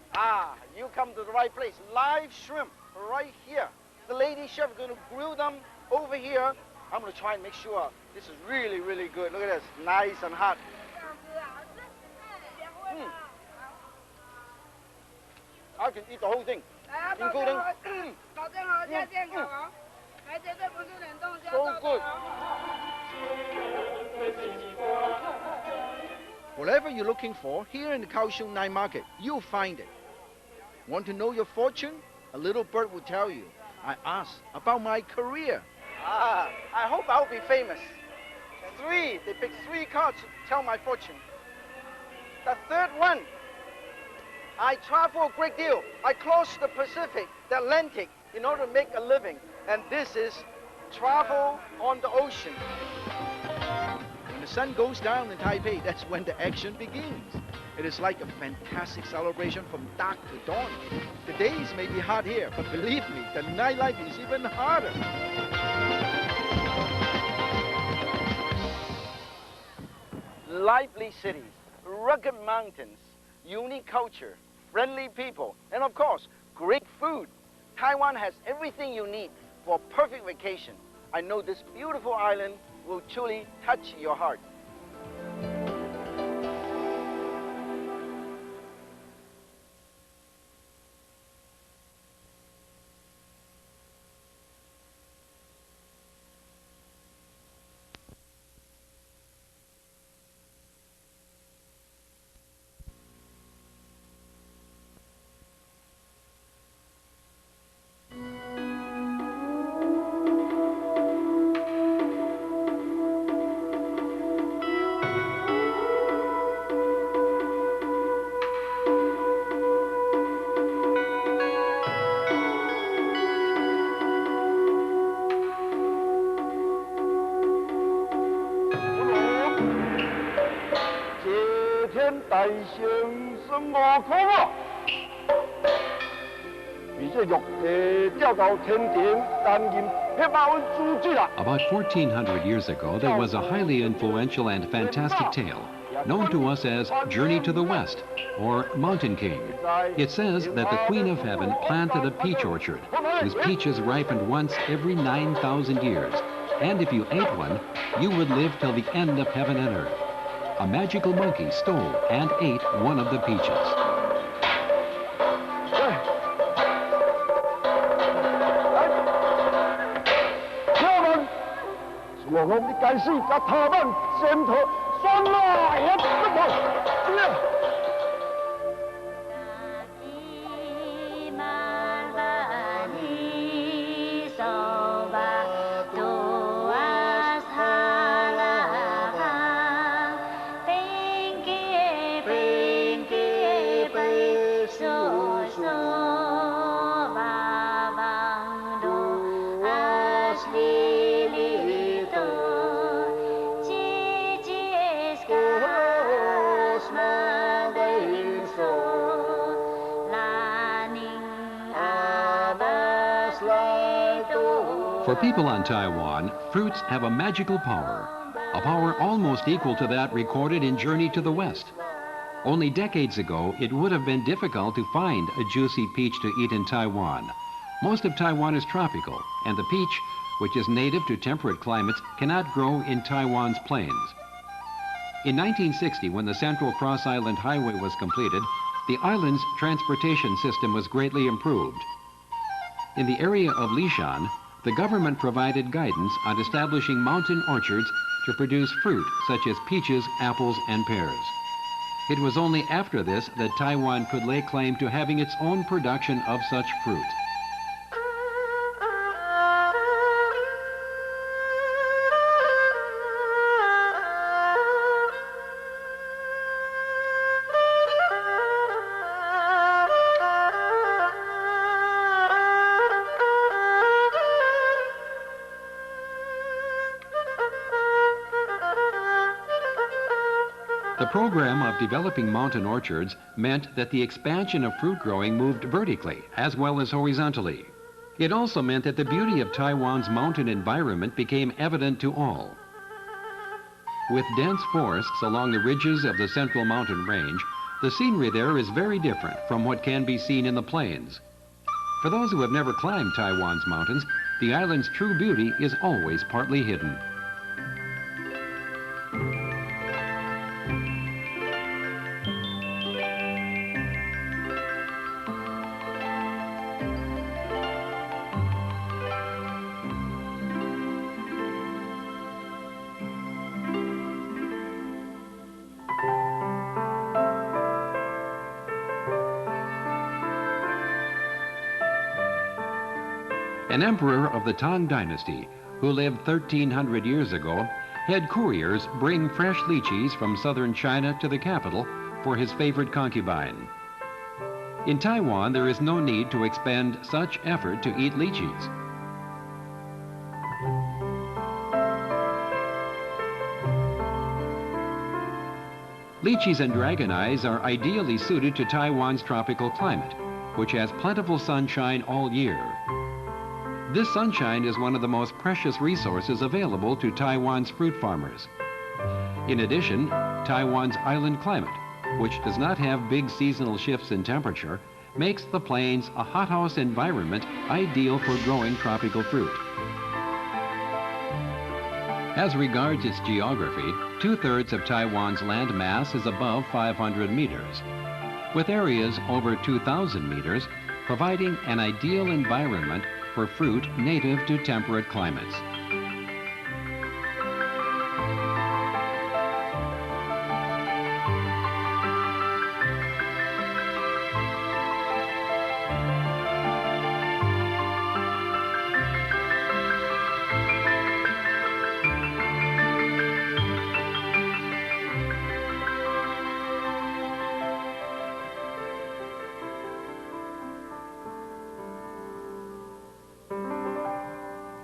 you come to the right place. Live shrimp right here. The lady chef is going to grill them over here. I'm going to try and make sure this is really, really good. Look at this, nice and hot. I can eat the whole thing, including... So good. Whatever you're looking for, here in the Kaohsiung Night Market, you'll find it. Want to know your fortune? A little bird will tell you. I asked about my career. I hope I'll be famous. They picked 3 cards to tell my fortune. The third one, I travel a great deal. I cross the Pacific, the Atlantic, in order to make a living. And this is travel on the ocean. When the sun goes down in Taipei, that's when the action begins. It is like a fantastic celebration from dark to dawn. The days may be hot here, but believe me, the nightlife is even harder. Lively cities, rugged mountains, unique culture, friendly people, and of course, great food. Taiwan has everything you need for a perfect vacation. I know this beautiful island will truly touch your heart. About 1400 years ago, there was a highly influential and fantastic tale known to us as Journey to the West, or Mountain King. It says that the Queen of Heaven planted a peach orchard whose peaches ripened once every 9,000 years. And if you ate one, you would live till the end of heaven and earth. A magical monkey stole and ate one of the peaches. For people on Taiwan, fruits have a magical power, a power almost equal to that recorded in Journey to the West. Only decades ago, it would have been difficult to find a juicy peach to eat in Taiwan. Most of Taiwan is tropical, and the peach, which is native to temperate climates, cannot grow in Taiwan's plains. In 1960, when the Central Cross Island Highway was completed, the island's transportation system was greatly improved. In the area of Lishan, the government provided guidance on establishing mountain orchards to produce fruit such as peaches, apples, and pears. It was only after this that Taiwan could lay claim to having its own production of such fruit. The program of developing mountain orchards meant that the expansion of fruit growing moved vertically as well as horizontally. It also meant that the beauty of Taiwan's mountain environment became evident to all. With dense forests along the ridges of the central mountain range, the scenery there is very different from what can be seen in the plains. For those who have never climbed Taiwan's mountains, the island's true beauty is always partly hidden. An emperor of the Tang dynasty, who lived 1,300 years ago, had couriers bring fresh lychees from southern China to the capital for his favorite concubine. In Taiwan, there is no need to expend such effort to eat lychees. Lychees and dragon eyes are ideally suited to Taiwan's tropical climate, which has plentiful sunshine all year. This sunshine is one of the most precious resources available to Taiwan's fruit farmers. In addition, Taiwan's island climate, which does not have big seasonal shifts in temperature, makes the plains a hothouse environment ideal for growing tropical fruit. As regards its geography, 2/3 of Taiwan's land mass is above 500 meters, with areas over 2,000 meters providing an ideal environment for fruit native to temperate climates.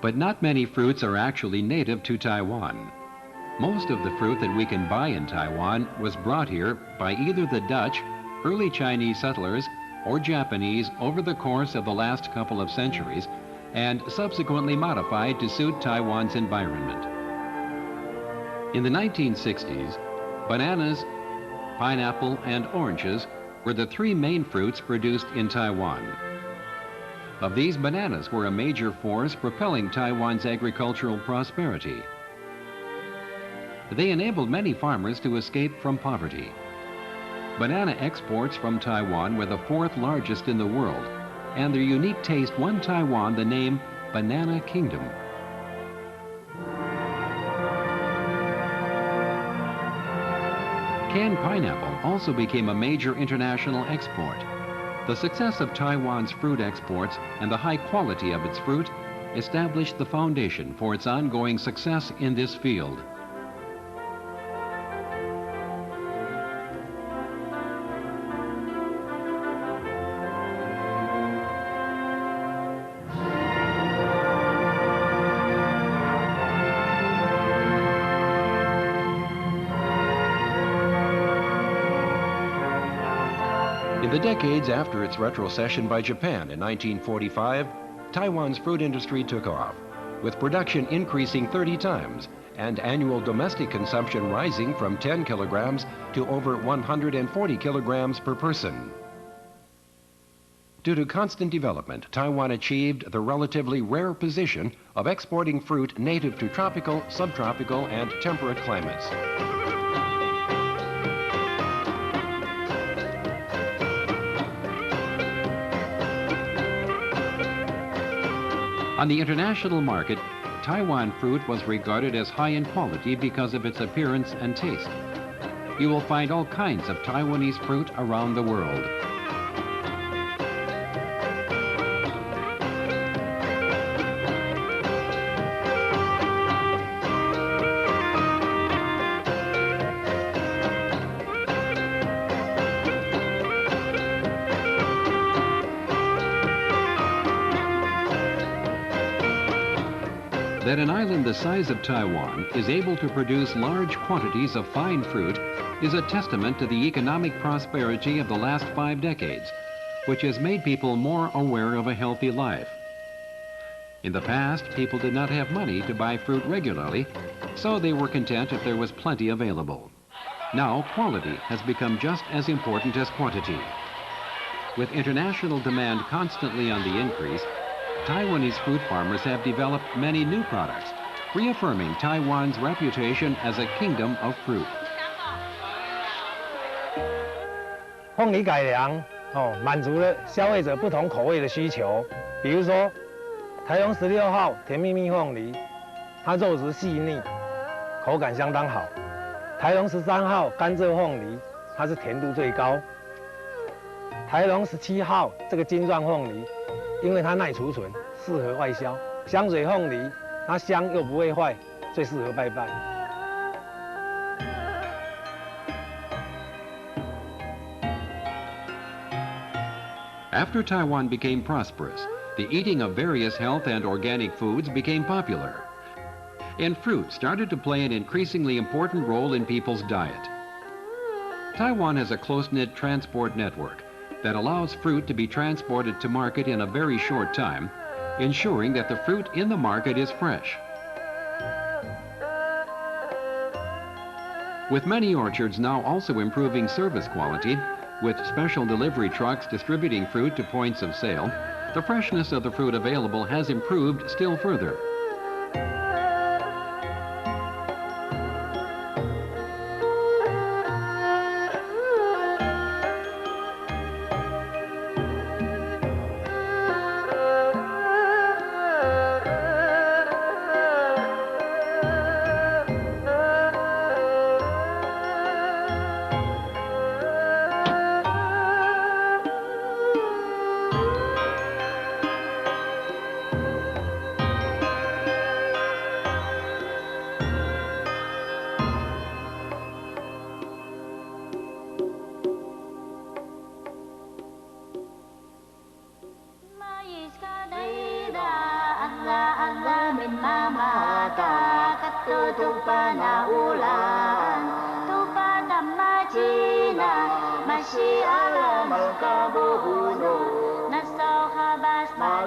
But not many fruits are actually native to Taiwan. Most of the fruit that we can buy in Taiwan was brought here by either the Dutch, early Chinese settlers, or Japanese over the course of the last couple of centuries, and subsequently modified to suit Taiwan's environment. In the 1960s, bananas, pineapple, and oranges were the three main fruits produced in Taiwan. Of these, bananas were a major force propelling Taiwan's agricultural prosperity. They enabled many farmers to escape from poverty. Banana exports from Taiwan were the 4th largest in the world, and their unique taste won Taiwan the name Banana Kingdom. Canned pineapple also became a major international export. The success of Taiwan's fruit exports and the high quality of its fruit established the foundation for its ongoing success in this field. In the decades after its retrocession by Japan in 1945, Taiwan's fruit industry took off, with production increasing 30 times and annual domestic consumption rising from 10 kilograms to over 140 kilograms per person. Due to constant development, Taiwan achieved the relatively rare position of exporting fruit native to tropical, subtropical, and temperate climates. On the international market, Taiwan fruit was regarded as high in quality because of its appearance and taste. You will find all kinds of Taiwanese fruit around the world. That an island the size of Taiwan is able to produce large quantities of fine fruit is a testament to the economic prosperity of the last 5 decades, which has made people more aware of a healthy life. In the past, people did not have money to buy fruit regularly, so they were content if there was plenty available. Now, quality has become just as important as quantity. With international demand constantly on the increase, Taiwanese fruit farmers have developed many new products, reaffirming Taiwan's reputation as a kingdom of fruit. 凤梨改良满足了消费者不同口味的需求。比如说，台中16号甜蜜蜜凤梨，它肉质细腻，口感相当好。台中13号甘蔗凤梨，它是甜度最高。台中17号这个金钻凤梨，因为它耐储存，适合外销。香水凤梨，它香又不会坏，最适合拜拜。 After Taiwan became prosperous, the eating of various health and organic foods became popular. And fruit started to play an increasingly important role in people's diet. Taiwan has a close-knit transport network that allows fruit to be transported to market in a very short time, ensuring that the fruit in the market is fresh. With many orchards now also improving service quality, with special delivery trucks distributing fruit to points of sale, the freshness of the fruit available has improved still further.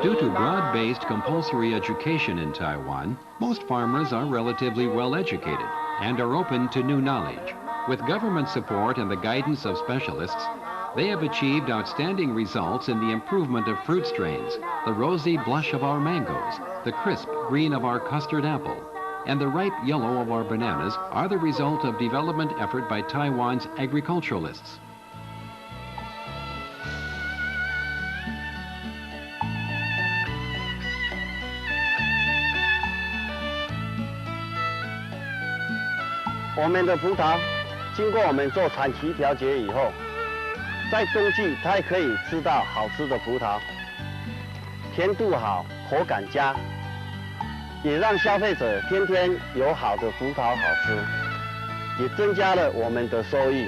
Due to broad-based compulsory education in Taiwan, most farmers are relatively well-educated and are open to new knowledge. With government support and the guidance of specialists, they have achieved outstanding results in the improvement of fruit strains, the rosy blush of our mangoes, the crisp green of our custard apple, and the ripe yellow of our bananas are the result of development effort by Taiwan's agriculturalists.我们的葡萄经过我们做产期调节以后，在冬季它也可以吃到好吃的葡萄，甜度好，口感佳，也让消费者天天有好的葡萄好吃，也增加了我们的收益。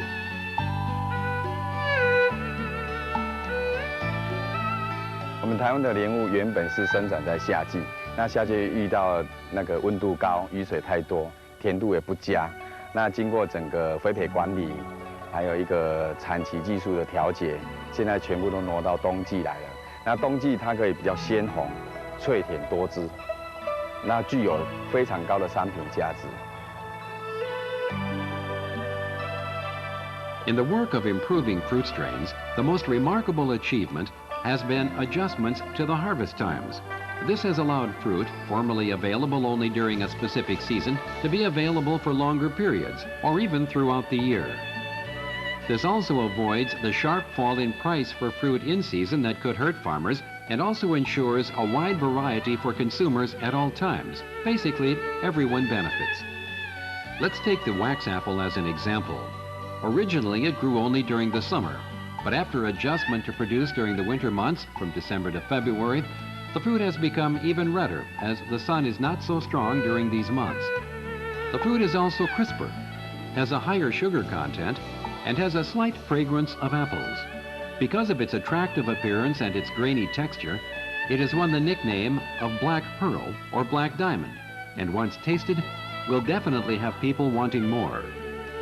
我们台湾的莲雾原本是生长在夏季，那夏季遇到那个温度高，雨水太多，甜度也不佳。 那经过整个肥培管理，还有一个产期技术的调节，现在全部都挪到冬季来了。那冬季它可以比较鲜红、脆甜多汁，那具有非常高的商品价值。In the work of improving fruit strains, the most remarkable achievement has been adjustments to the harvest times. This has allowed fruit, formerly available only during a specific season, to be available for longer periods, or even throughout the year. This also avoids the sharp fall in price for fruit in season that could hurt farmers, and also ensures a wide variety for consumers at all times. Basically, everyone benefits. Let's take the wax apple as an example. Originally, it grew only during the summer, but after adjustment to produce during the winter months, from December to February, the fruit has become even redder as the sun is not so strong during these months. The fruit is also crisper, has a higher sugar content, and has a slight fragrance of apples. Because of its attractive appearance and its grainy texture, it has won the nickname of black pearl or black diamond, and once tasted, will definitely have people wanting more.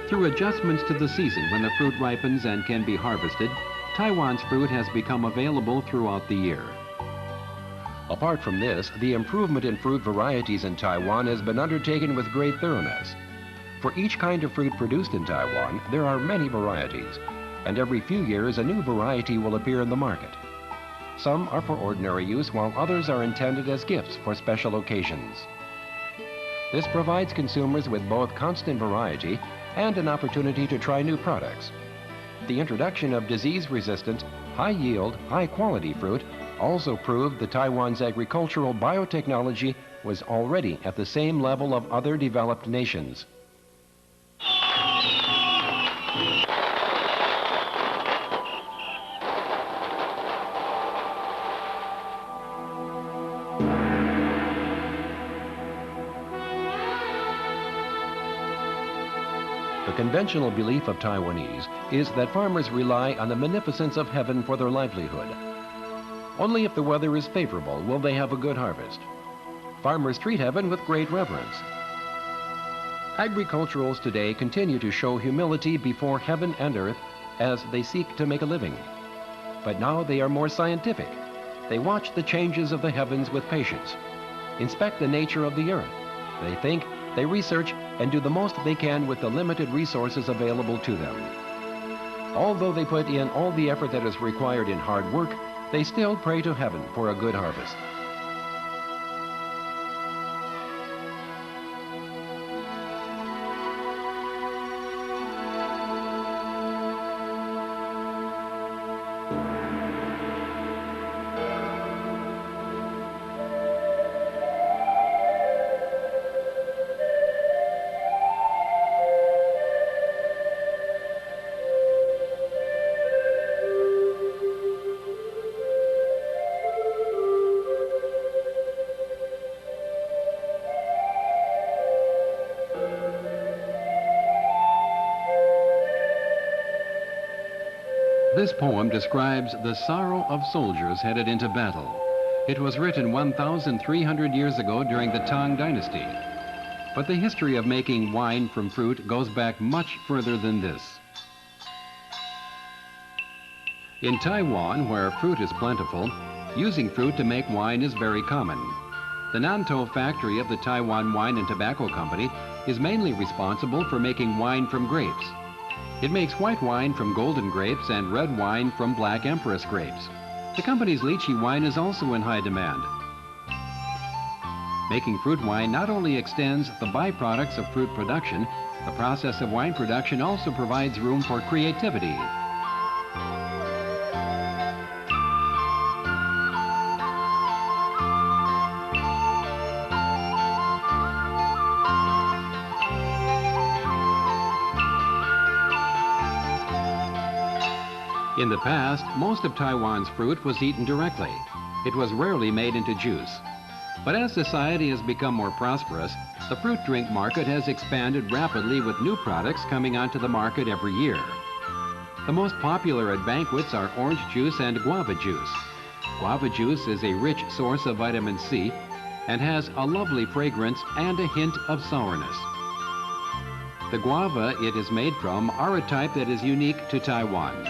Through adjustments to the season when the fruit ripens and can be harvested, Taiwan's fruit has become available throughout the year. Apart from this, the improvement in fruit varieties in Taiwan has been undertaken with great thoroughness. For each kind of fruit produced in Taiwan, there are many varieties, and every few years a new variety will appear in the market. Some are for ordinary use, while others are intended as gifts for special occasions. This provides consumers with both constant variety and an opportunity to try new products. The introduction of disease-resistant, high-yield, high-quality fruit also proved that Taiwan's agricultural biotechnology was already at the same level of other developed nations. The conventional belief of Taiwanese is that farmers rely on the beneficence of heaven for their livelihood. Only if the weather is favorable will they have a good harvest. Farmers treat heaven with great reverence. Agriculturals today continue to show humility before heaven and earth as they seek to make a living. But now they are more scientific. They watch the changes of the heavens with patience, inspect the nature of the earth. They think, they research, and do the most they can with the limited resources available to them. Although they put in all the effort that is required in hard work, they still pray to heaven for a good harvest. This poem describes the sorrow of soldiers headed into battle. It was written 1,300 years ago during the Tang Dynasty. But the history of making wine from fruit goes back much further than this. In Taiwan, where fruit is plentiful, using fruit to make wine is very common. The Nantou factory of the Taiwan Wine and Tobacco Company is mainly responsible for making wine from grapes. It makes white wine from golden grapes and red wine from black empress grapes. The company's lychee wine is also in high demand. Making fruit wine not only extends the byproducts of fruit production, the process of wine production also provides room for creativity. In the past, most of Taiwan's fruit was eaten directly. It was rarely made into juice. But as society has become more prosperous, the fruit drink market has expanded rapidly with new products coming onto the market every year. The most popular at banquets are orange juice and guava juice. Guava juice is a rich source of vitamin C and has a lovely fragrance and a hint of sourness. The guava it is made from are a type that is unique to Taiwan.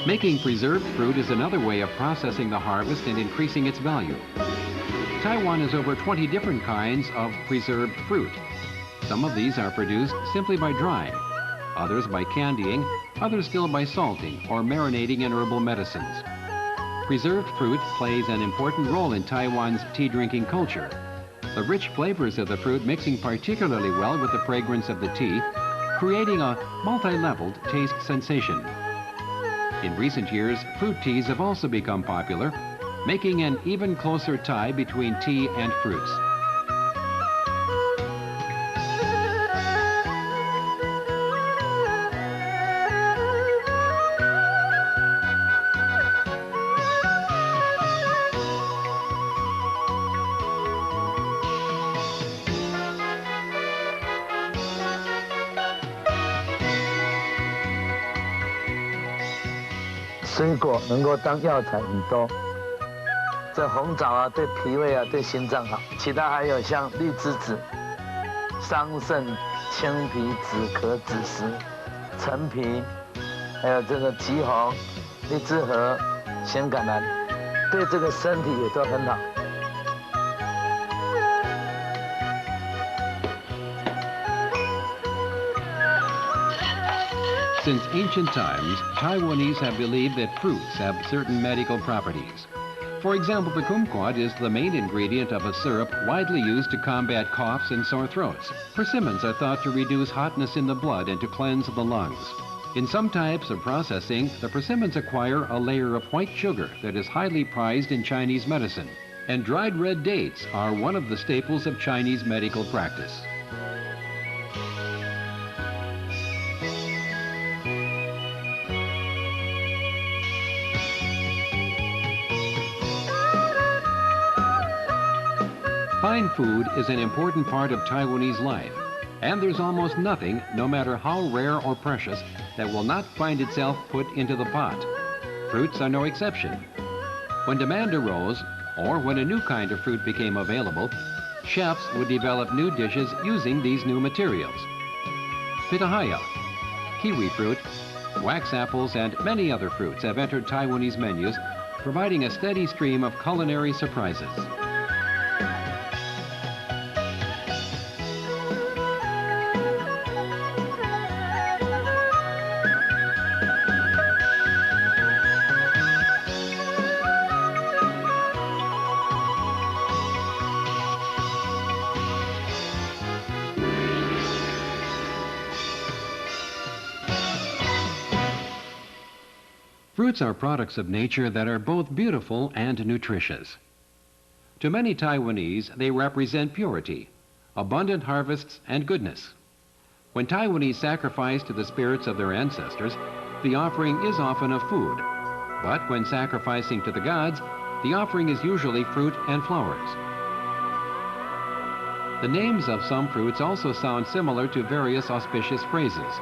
Making preserved fruit is another way of processing the harvest and increasing its value. Taiwan has over 20 different kinds of preserved fruit. Some of these are produced simply by drying, others by candying, others still by salting or marinating in herbal medicines. Preserved fruit plays an important role in Taiwan's tea-drinking culture. The rich flavors of the fruit mixing particularly well with the fragrance of the tea, creating a multi-leveled taste sensation. In recent years, fruit teas have also become popular, making an even closer tie between tea and fruits. 水果能够当药材很多。这红枣啊，对脾胃啊，对心脏好。其他还有像绿栀子、桑葚、青皮、止咳、止湿、陈皮，还有这个橘红、荔枝核、咸橄榄，对这个身体也都很好。 Since ancient times, Taiwanese have believed that fruits have certain medical properties. For example, the kumquat is the main ingredient of a syrup widely used to combat coughs and sore throats. Persimmons are thought to reduce hotness in the blood and to cleanse the lungs. In some types of processing, the persimmons acquire a layer of white sugar that is highly prized in Chinese medicine. And dried red dates are one of the staples of Chinese medical practice. Fine food is an important part of Taiwanese life, and there's almost nothing, no matter how rare or precious, that will not find itself put into the pot. Fruits are no exception. When demand arose, or when a new kind of fruit became available, chefs would develop new dishes using these new materials. Pitahaya, kiwi fruit, wax apples, and many other fruits have entered Taiwanese menus, providing a steady stream of culinary surprises. Fruits are products of nature that are both beautiful and nutritious. To many Taiwanese, they represent purity, abundant harvests, and goodness. When Taiwanese sacrifice to the spirits of their ancestors, the offering is often of food. But when sacrificing to the gods, the offering is usually fruit and flowers. The names of some fruits also sound similar to various auspicious phrases.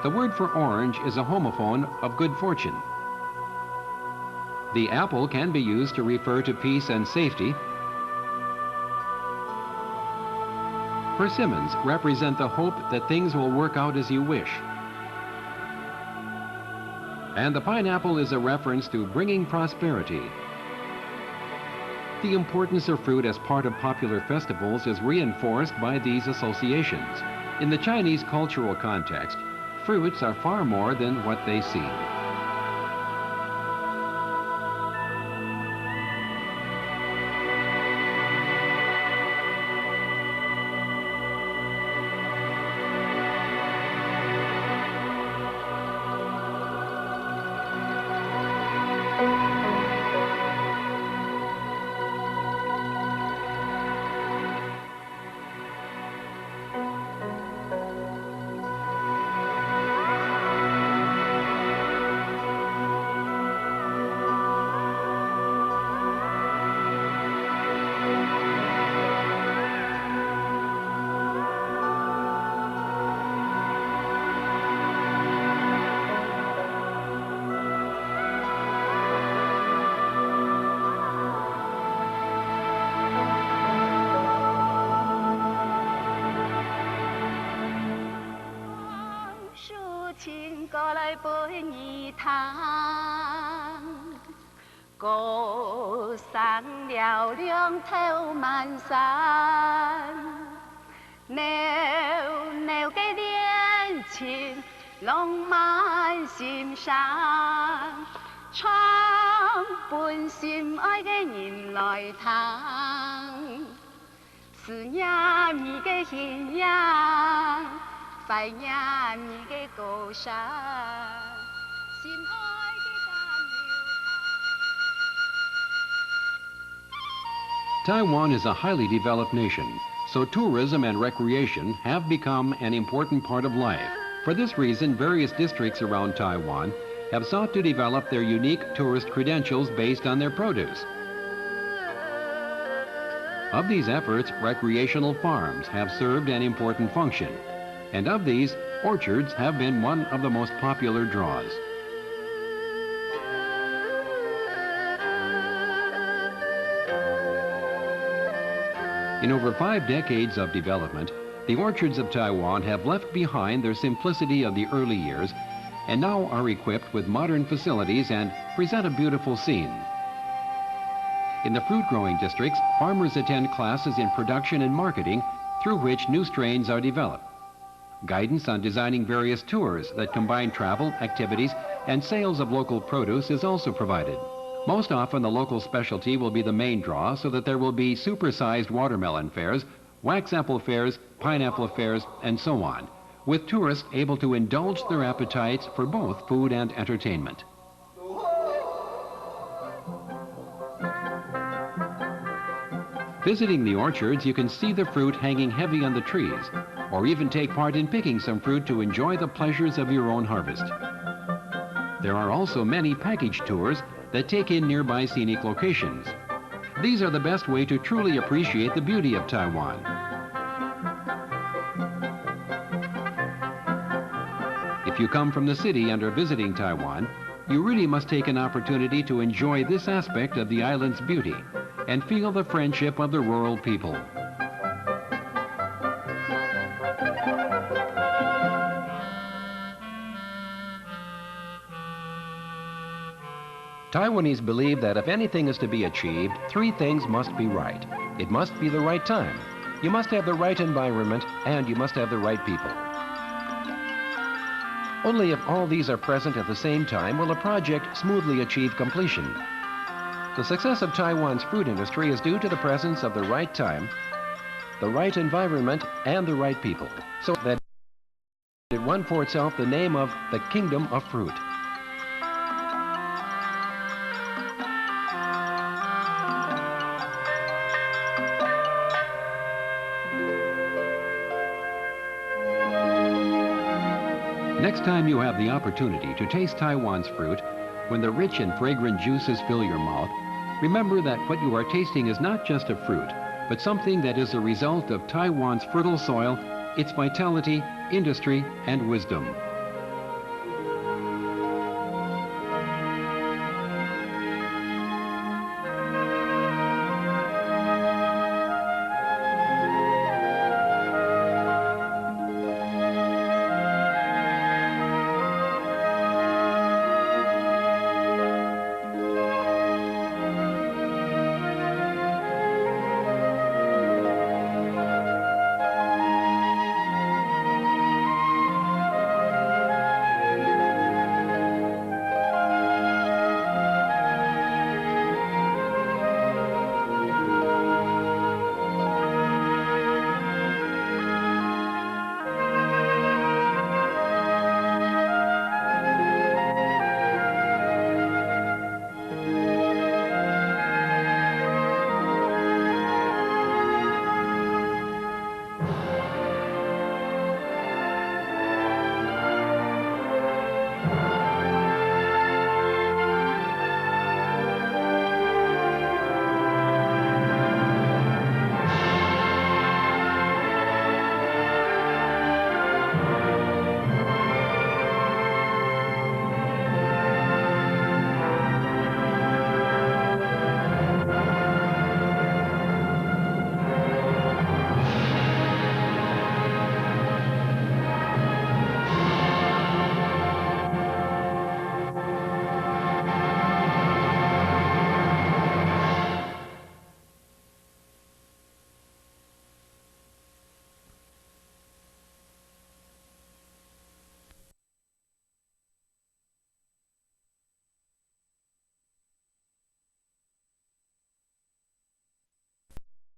The word for orange is a homophone of good fortune. The apple can be used to refer to peace and safety. Persimmons represent the hope that things will work out as you wish. And the pineapple is a reference to bringing prosperity. The importance of fruit as part of popular festivals is reinforced by these associations. In the Chinese cultural context, fruits are far more than what they seem. Taiwan is a highly developed nation, so tourism and recreation have become an important part of life. For this reason, various districts around Taiwan have sought to develop their unique tourist credentials based on their produce. Of these efforts, recreational farms have served an important function, and of these, orchards have been one of the most popular draws. In over 5 decades of development, the orchards of Taiwan have left behind their simplicity of the early years and now are equipped with modern facilities and present a beautiful scene. In the fruit growing districts, farmers attend classes in production and marketing through which new strains are developed. Guidance on designing various tours that combine travel, activities, and sales of local produce is also provided. Most often the local specialty will be the main draw, so that there will be supersized watermelon fairs, wax apple fairs, pineapple fairs, and so on, with tourists able to indulge their appetites for both food and entertainment. Visiting the orchards, you can see the fruit hanging heavy on the trees, or even take part in picking some fruit to enjoy the pleasures of your own harvest. There are also many package tours that take in nearby scenic locations. These are the best way to truly appreciate the beauty of Taiwan. If you come from the city and are visiting Taiwan, you really must take an opportunity to enjoy this aspect of the island's beauty and feel the friendship of the rural people. Taiwanese believe that if anything is to be achieved, 3 things must be right. It must be the right time, you must have the right environment, and you must have the right people. Only if all these are present at the same time will a project smoothly achieve completion. The success of Taiwan's fruit industry is due to the presence of the right time, the right environment, and the right people, so that it won for itself the name of the Kingdom of Fruit. Next time you have the opportunity to taste Taiwan's fruit, when the rich and fragrant juices fill your mouth, remember that what you are tasting is not just a fruit, but something that is a result of Taiwan's fertile soil, its vitality, industry, and wisdom.